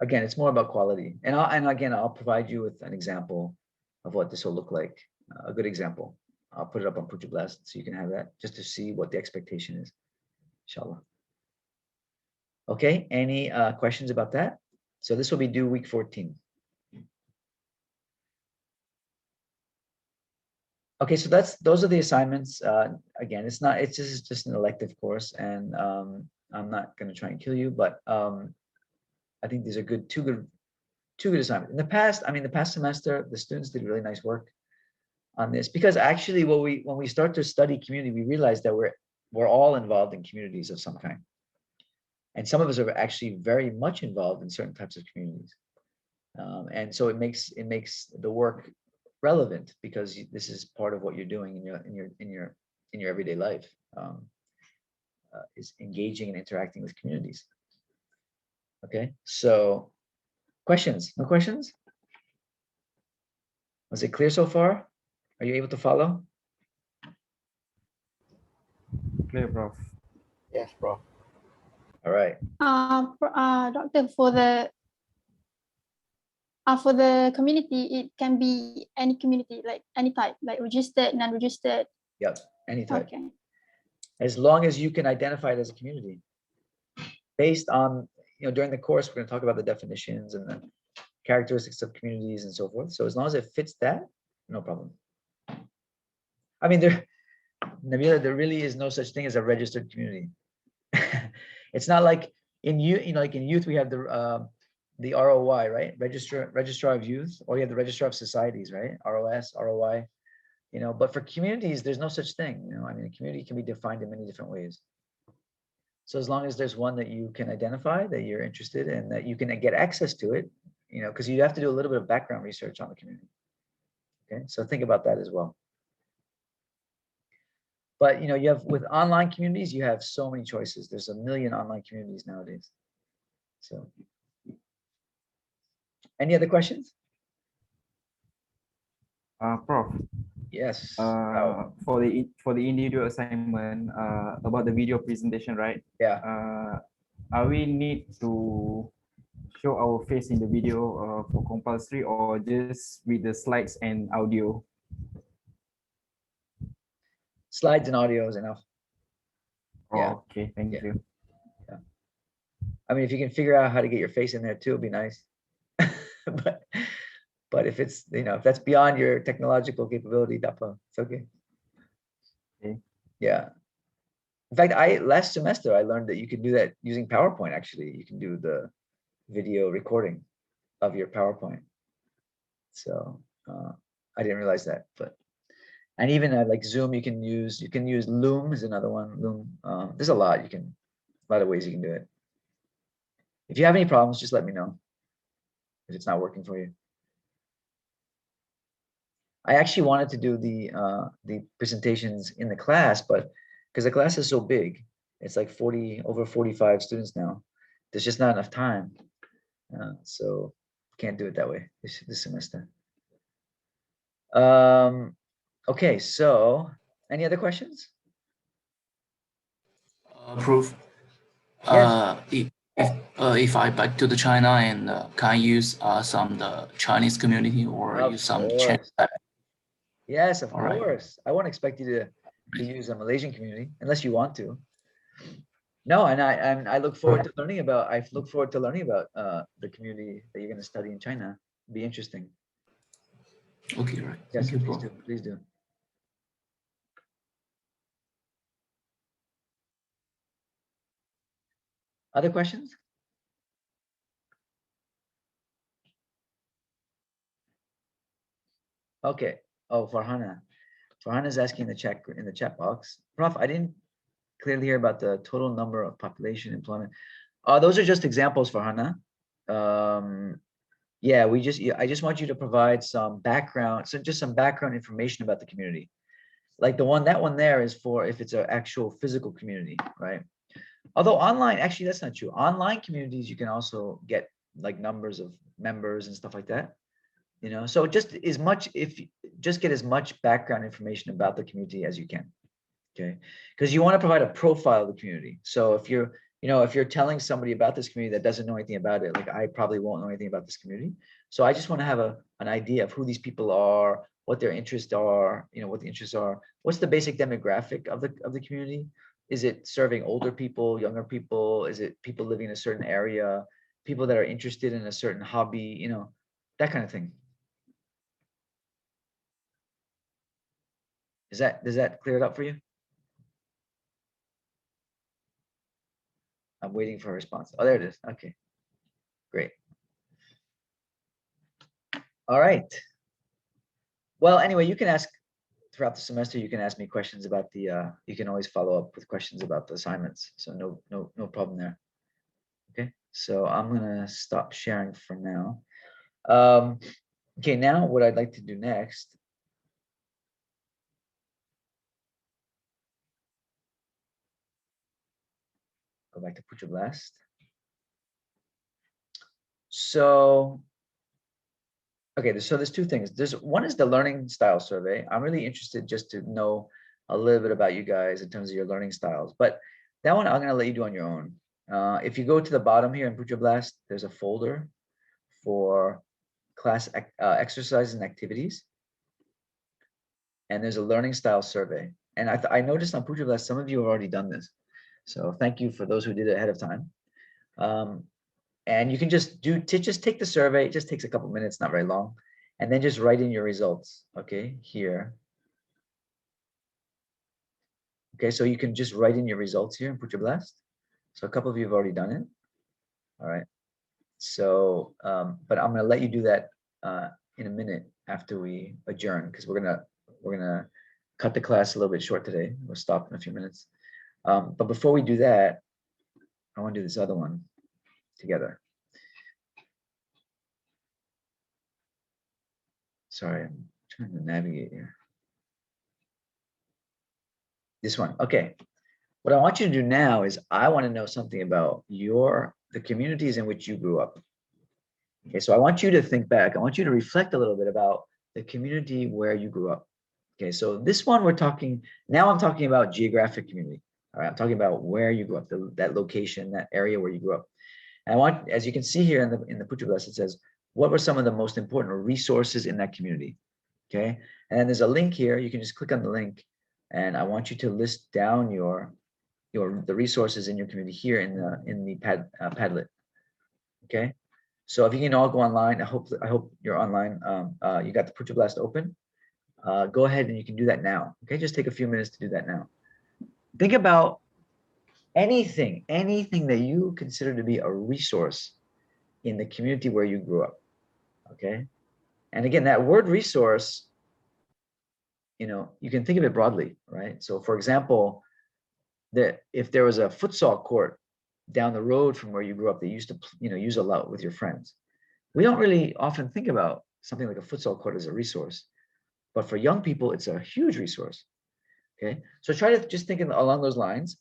A: again, it's more about quality. And again, I'll provide you with an example of what this will look like. A good example. I'll put it up on Puja Blast so you can have that just to see what the expectation is, inshallah. Okay, any questions about that? So this will be due week 14. Okay, so those are the assignments. Again, it's just an elective course, and I'm not going to try and kill you, but I think these are two good assignments. In the past, the past semester, the students did really nice work on this, because actually when we start to study community, we realize that we're all involved in communities of some kind. And some of us are actually very much involved in certain types of communities. And so it makes the work relevant, because this is part of what you're doing in your everyday life, is engaging and interacting with communities. Okay, so questions? No questions? Was it clear so far? Are you able to follow?
C: Clear, Prof.
B: Yes, Prof.
A: All right.
D: Doctor, for the community, it can be any community, like any type, like registered, non-registered.
A: Yep, any type.
D: Okay.
A: As long as you can identify it as a community. Based on, during the course, we're going to talk about the definitions and the characteristics of communities and so forth. So as long as it fits that, no problem. I mean, Nabila, there really is no such thing as a registered community. It's not like in youth we have the ROY, right? Registrar of Youth, or you have the Registrar of Societies, right? ROS, ROY. But for communities, there's no such thing. A community can be defined in many different ways. So as long as there's one that you can identify, that you're interested in, that you can get access to it, because you have to do a little bit of background research on the community. Okay, so think about that as well. But you have, with online communities, you have so many choices. There's a million online communities nowadays. So, any other questions?
C: Prof.
A: Yes.
C: For the individual assignment, about the video presentation, right?
A: Yeah.
C: Are we need to show our face in the video for compulsory, or just with the slides and audio?
A: Slides and audio is enough.
C: Oh,
A: Yeah.
C: okay, thank you.
A: Yeah. If you can figure out how to get your face in there too, it'd be nice. but if it's, if that's beyond your technological capability, it's okay.
C: Okay.
A: Yeah. In fact, last semester I learned that you can do that using PowerPoint. Actually, you can do the video recording of your PowerPoint. So I didn't realize that, but and even like Zoom, you can use Loom is another one. Loom. There's a lot a lot of ways you can do it. If you have any problems, just let me know if it's not working for you. I actually wanted to do the presentations in the class, but because the class is so big, it's like over 45 students now. There's just not enough time, so can't do it that way this semester. Okay, so any other questions?
G: Proof.
A: Yes.
G: If I back to the China and can I use some the Chinese community or
A: Of
G: use some
A: course. Yes, of
G: All right.
A: course. I won't expect you to use a Malaysian community unless you want to. No, and I look forward to learning about the community that you're going to study in China. Be interesting.
G: Okay, right.
A: Yes,
G: Thank you,
A: please
G: bro.
A: do. Please do. Other questions? Okay. Oh, Farhana. Farhana is asking in the chat box. Prof, I didn't clearly hear about the total number of population employment. Those are just examples, Farhana. Yeah, I just want you to provide some background, just some background information about the community. Like that one there is for if it's an actual physical community, right? Although online, actually, that's not true. Online communities, you can also get like numbers of members and stuff like that. So just get as much background information about the community as you can. Okay, because you want to provide a profile of the community. So if you're telling somebody about this community that doesn't know anything about it, like I probably won't know anything about this community. So I just want to have an idea of who these people are, what their interests are, what the interests are, what's the basic demographic of the community. Is it serving older people, younger people? Is it people living in a certain area, people that are interested in a certain hobby, that kind of thing. Does that clear it up for you? I'm waiting for a response. Oh, there it is. Okay, great. All right. Well, anyway, you can ask throughout the semester. You can ask me questions about you can always follow up with questions about the assignments. So no problem there. Okay. So I'm gonna stop sharing for now. Okay. Now what I'd like to do next. Go back to Pucha Blast. So, okay, so there's two things. One is the learning style survey. I'm really interested just to know a little bit about you guys in terms of your learning styles, but that one I'm gonna let you do on your own. If you go to the bottom here in Pucha Blast, there's a folder for class exercises and activities, and there's a learning style survey. And I noticed on Pucha Blast, some of you have already done this. So thank you for those who did it ahead of time. And you can just take the survey. It just takes a couple minutes, not very long. And then just write in your results, okay, here. Okay, so you can just write in your results here in Pucha Blast. So a couple of you have already done it. All right. So, but I'm gonna let you do that in a minute after we adjourn, because we're gonna cut the class a little bit short today. We'll stop in a few minutes. But before we do that, I want to do this other one together. Sorry, I'm trying to navigate here. This one, okay. What I want you to do now is I want to know something about the communities in which you grew up. Okay, so I want you to think back. I want you to reflect a little bit about the community where you grew up. Okay, so this one I'm talking about geographic community. All right, I'm talking about where you grew up, that location, that area where you grew up. And I want, as you can see here in the Pucha Blast, it says, what were some of the most important resources in that community? Okay, and then there's a link here. You can just click on the link, and I want you to list down the resources in your community here in the Padlet. Okay, so if you can all go online, I hope you're online. You got the Pucha Blast open. Go ahead and you can do that now. Okay, just take a few minutes to do that now. Think about anything that you consider to be a resource in the community where you grew up. Okay. And again, that word resource, you can think of it broadly, right? So for example, that if there was a futsal court down the road from where you grew up that you used to, use a lot with your friends, we don't really often think about something like a futsal court as a resource, but for young people, it's a huge resource. Okay. So try to just think along those lines,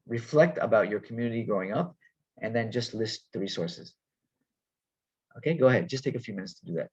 A: reflect about your community growing up, and then just list the resources. Okay, go ahead. Just take a few minutes to do that.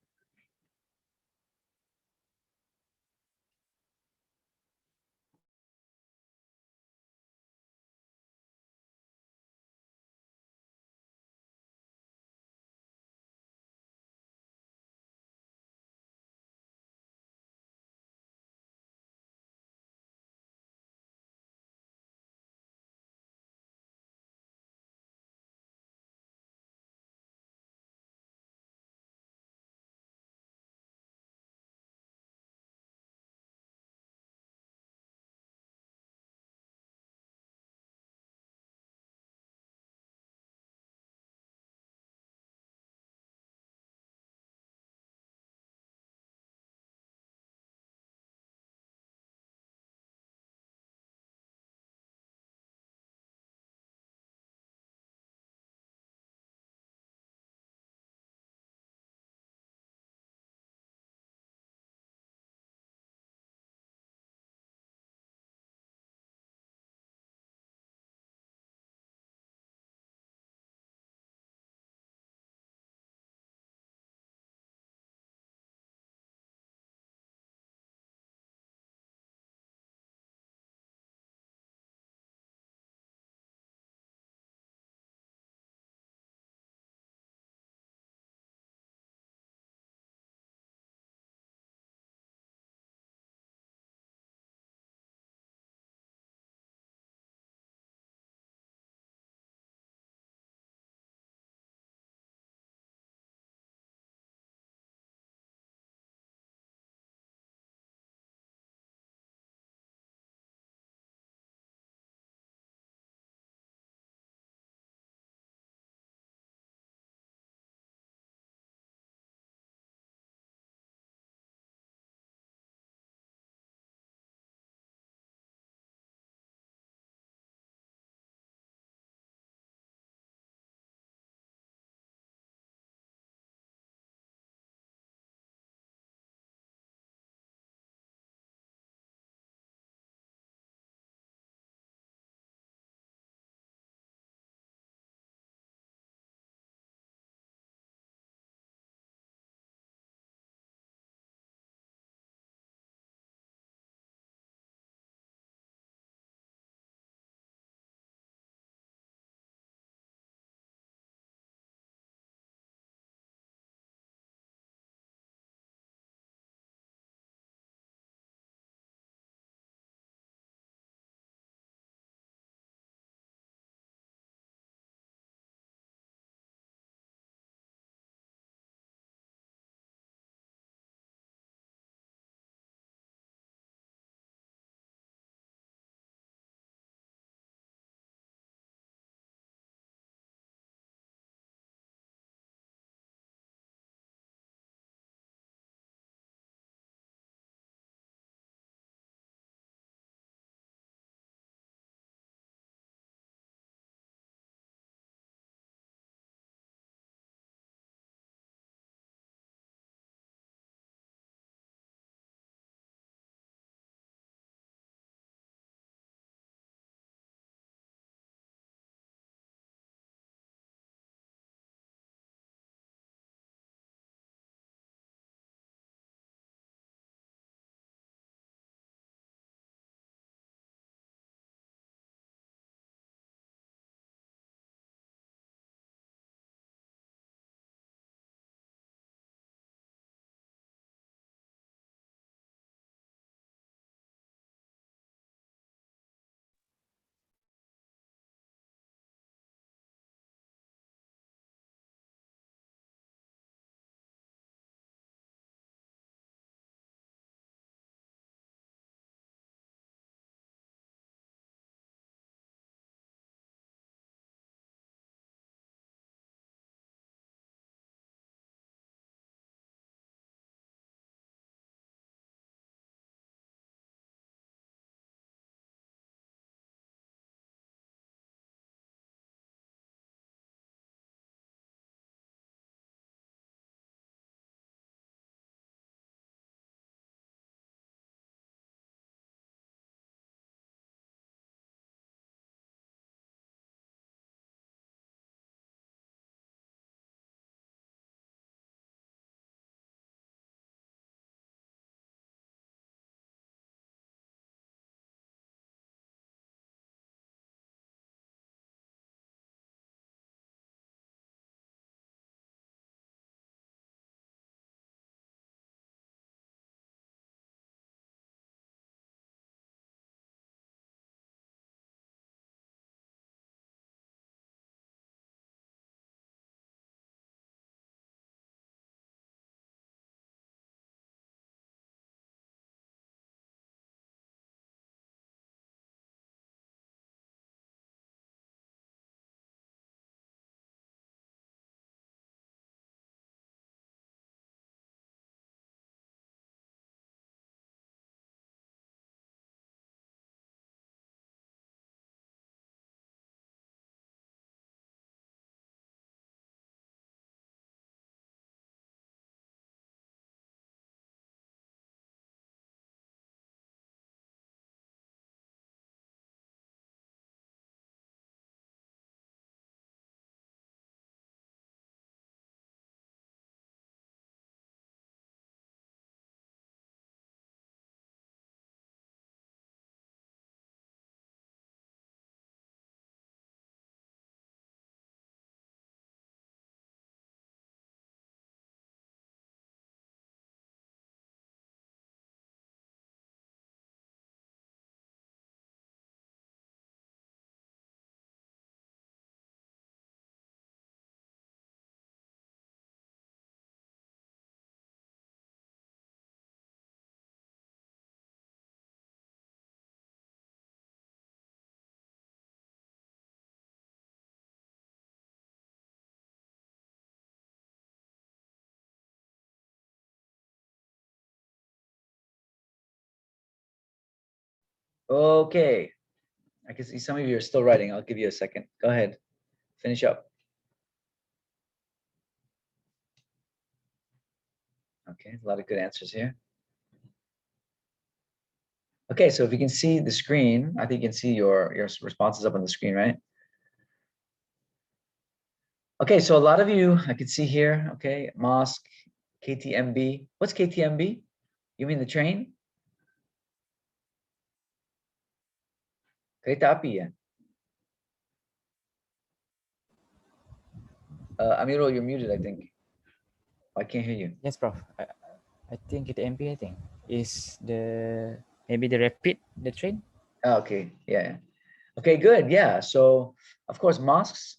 A: Okay. I can see some of you are still writing. I'll give you a second. Go ahead. Finish up. Okay, a lot of good answers here. Okay, so if you can see the screen, I think you can see your responses up on the screen, right? Okay, so a lot of you, I can see here, okay, mosque, KTMB. What's KTMB? You mean the train? Kereta api, ya? Amirul, you're muted, I think. I can't hear you.
F: Yes, Prof. I think it MP, I think, is the maybe the rapid, the train.
A: Oh, okay, yeah. Okay, good, yeah. So, of course, mosques.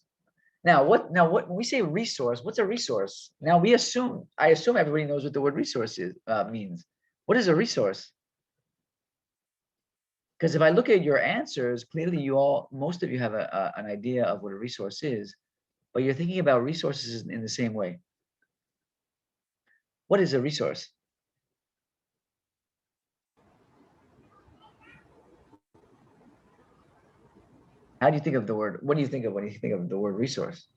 A: Now, what when we say resource, what's a resource? Now, I assume everybody knows what the word resource is, means. What is a resource? Because if I look at your answers, clearly most of you have an idea of what a resource is, but you're thinking about resources in the same way. What is a resource? How do you think of the word? What do you think of when you think of the word resource?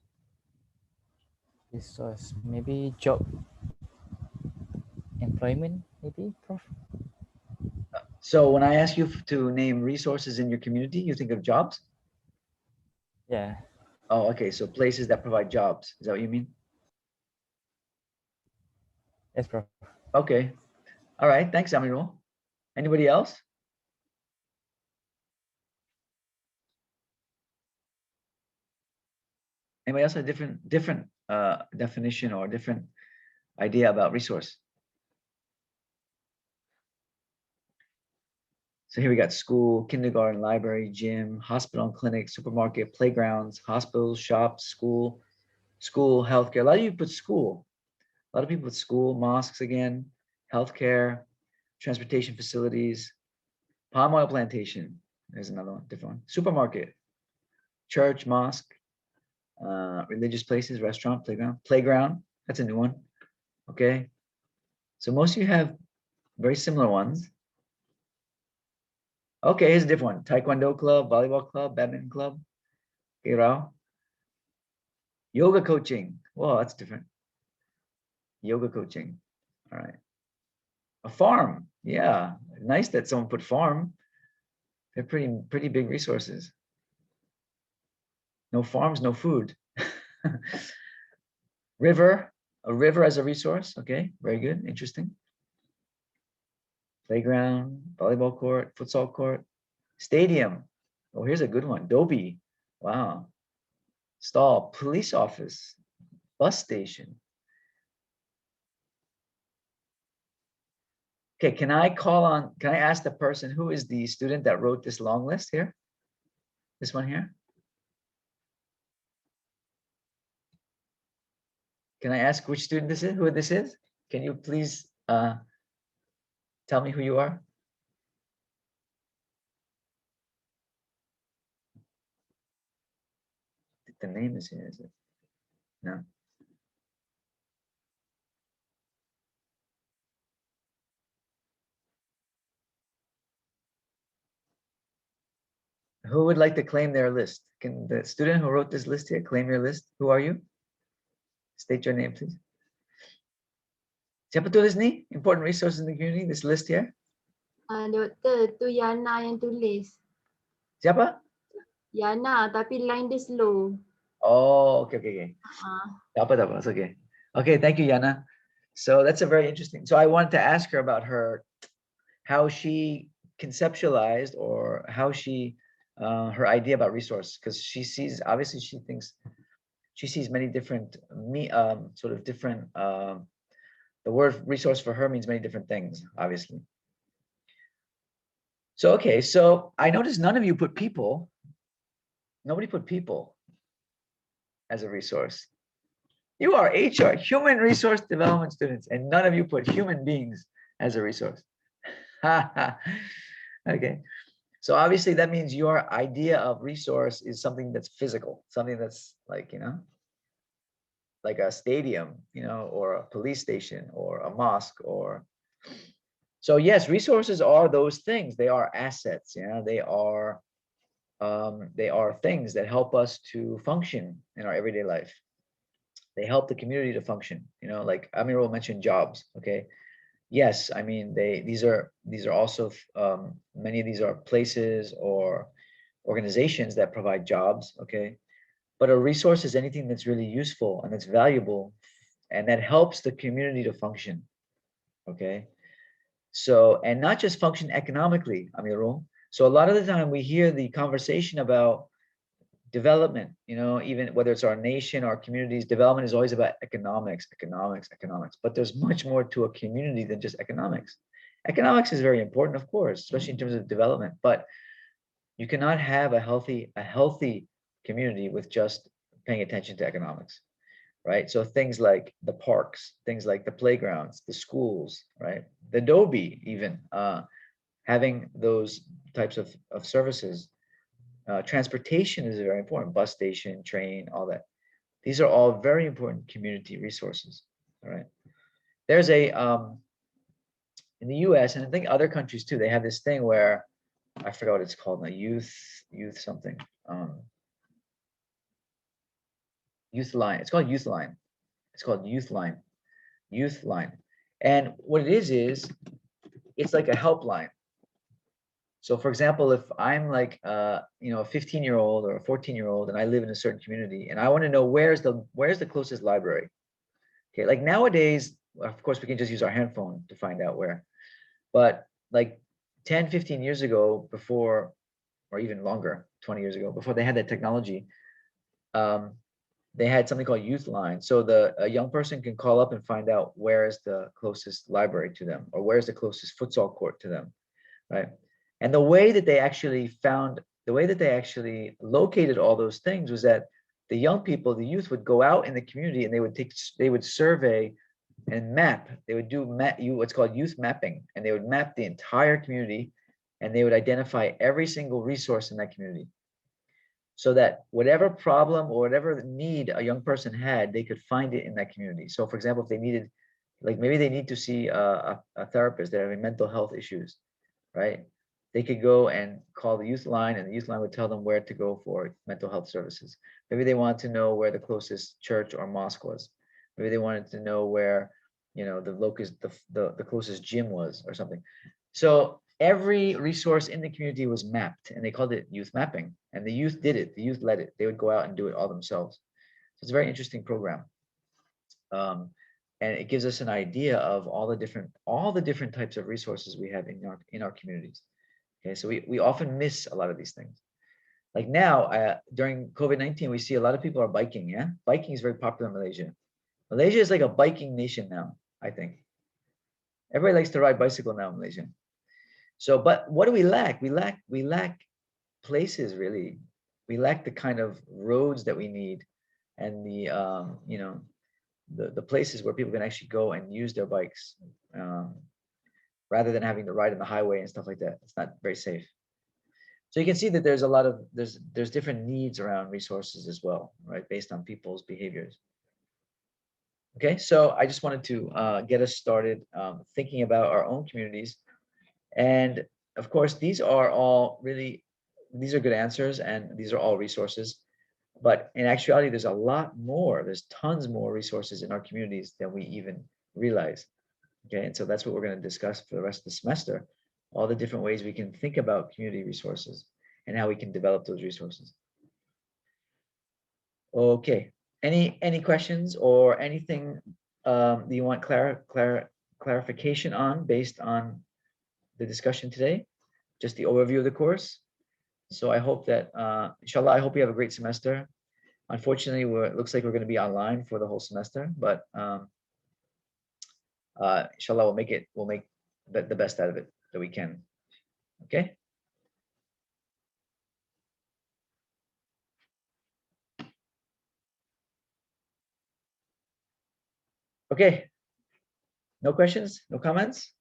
F: Resource, maybe job, employment, maybe, Prof.
A: So when I ask you to name resources in your community, you think of jobs?
F: Yeah.
A: Oh, okay. So places that provide jobs. Is that what you mean?
F: Yes, Prof.
A: Okay. All right. Thanks, Amirul. Anybody else? Anybody else have a different definition or different idea about resource? So here we got school, kindergarten, library, gym, hospital and clinic, supermarket, playgrounds, hospitals, shops, school, healthcare. A lot of you put school. A lot of people put school, mosques again, healthcare, transportation facilities, palm oil plantation. There's another one, different one. Supermarket, church, mosque, religious places, restaurant, playground. That's a new one. Okay. So most of you have very similar ones. Okay, here's a different one. Taekwondo club, volleyball club, badminton club. Okay, Rao. Yoga coaching. Whoa, that's different. Yoga coaching. All right. A farm. Yeah. Nice that someone put farm. They're pretty big resources. No farms, no food. River. A river as a resource. Okay, very good. Interesting. Playground, volleyball court, futsal court, stadium. Oh, here's a good one. Dobie. Wow. Stall, police office, bus station. Okay, can I ask the person who is the student that wrote this long list here? This one here? Can I ask which student this is, who this is? Can you please tell me who you are? The name is here, is it? No. Who would like to claim their list? Can the student who wrote this list here claim your list? Who are you? State your name, please. Siapa tulis ni? Important resources in the community, this list here.
H: Doktor, tu Yana yang tulis.
A: Siapa?
H: Yana, tapi line dia slow.
A: Oh, okay.
H: Ah,
A: It's okay. Okay, thank you, Yana. So that's a very interesting. So I wanted to ask her about how she conceptualized or how she, her idea about resource, because she sees, obviously she thinks, she sees many different, sort of different, the word resource for her means many different things, obviously. So, okay, so I noticed none of you put people. Nobody put people as a resource. You are HR, human resource development students, and none of you put human beings as a resource. Okay, so obviously that means your idea of resource is something that's physical, something that's like, like a stadium, or a police station or a mosque or So yes, resources are those things. They are assets. Yeah, they are things that help us to function in our everyday life. They help the community to function. You know, like Amirul mentioned jobs. Okay. Yes, I mean these are also many of these are places or organizations that provide jobs. Okay. But a resource is anything that's really useful and that's valuable and that helps the community to function. Okay. So, and not just function economically, Amirul. So a lot of the time we hear the conversation about development, you know, even whether it's our nation, our communities, development is always about economics, economics, economics. But there's much more to a community than just economics. Economics is very important, of course, especially in terms of development, but you cannot have a healthy community with just paying attention to economics, right? So things like the parks, things like the playgrounds, the schools, right? The Adobe, even having those types of services. Transportation is very important, bus station, train, all that. These are all very important community resources, all right? There's a, in the US, and I think other countries too, they have this thing where, I forgot what it's called, a youth something. Youth line, it's called Youth Line. It's called Youth Line. Youth Line. And what it is it's like a helpline. So for example, if I'm like you know, a 15-year-old or a 14-year-old and I live in a certain community and I want to know where's the closest library. Okay, like nowadays, of course, we can just use our handphone to find out where. But like 10, 15 years ago, before, or even longer, 20 years ago, before they had that technology, they had something called Youth Line. So a young person can call up and find out where is the closest library to them, or where's the closest futsal court to them, right? And the way that they actually located all those things was that the young people, the youth, would go out in the community and they would survey and map. They would do what's called youth mapping, and they would map the entire community, and they would identify every single resource in that community, so that whatever problem or whatever need a young person had, they could find it in that community. So for example, if they needed, like maybe they need to see a therapist, they're having mental health issues, right? They could go and call the youth line, and the youth line would tell them where to go for mental health services. Maybe they wanted to know where the closest church or mosque was. Maybe they wanted to know where, you know, the closest gym was or something. So every resource in the community was mapped, and they called it youth mapping. And the youth did it. The youth led it. They would go out and do it all themselves. So it's a very interesting program. And it gives us an idea of all the different types of resources we have in our communities. Okay, so we often miss a lot of these things. Like now, during COVID-19, we see a lot of people are biking. Yeah, biking is very popular in Malaysia. Malaysia is like a biking nation now, I think. Everybody likes to ride bicycle now in Malaysia. So, but what do we lack? We lack places, really. We lack the kind of roads that we need, and the you know, the places where people can actually go and use their bikes. Rather than having to ride on the highway and stuff like that. It's not very safe. So you can see that there's a lot of, there's different needs around resources as well, right? Based on people's behaviors. Okay, so I just wanted to get us started thinking about our own communities. And of course, these are good answers, and these are all resources. But in actuality, there's a lot more. There's tons more resources in our communities than we even realize. Okay, and so that's what we're going to discuss for the rest of the semester, all the different ways we can think about community resources and how we can develop those resources. Okay, any questions or anything that you want clarification on based on the discussion today? Just the overview of the course. So I hope that, inshallah, I hope you have a great semester. Unfortunately, it looks like we're going to be online for the whole semester, but inshallah, we'll make the best out of it that we can. Okay. Okay. No questions? No comments?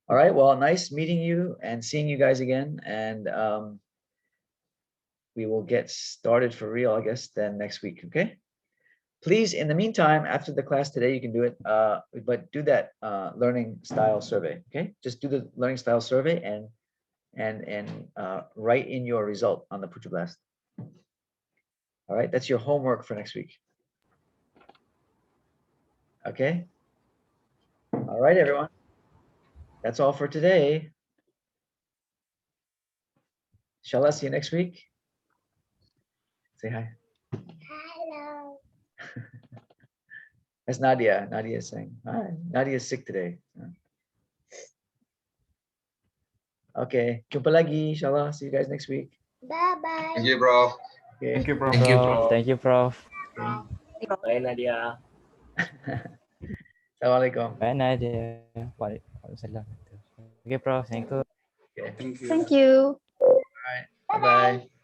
A: All right. Well, nice meeting you and seeing you guys again. And we will get started for real, I guess, then next week. Okay. Please, in the meantime, after the class today, you can do it, but do that learning style survey, okay? Just do the learning style survey and write in your result on the Pucha Blast. All right, that's your homework for next week. Okay? All right, everyone. That's all for today. Inshallah, see you next week. Say hi.
H: Hello.
A: That's Nadia. Nadia is saying hi. Nadia is sick today. Okay, jumpa lagi. Inshallah, see you guys next week.
H: Bye-bye.
I: Thank you, bro.
A: Okay.
C: Thank you, Prof.
G: Thank you,
F: Prof.
G: Prof.
F: Thank you, Prof.
B: Bye, Nadia.
A: Assalamualaikum.
F: Bye, Nadia. Waalaikumsalam. Okay, Prof. Thank you.
A: Okay.
I: Thank you.
D: Thank you.
A: All right. Bye bye.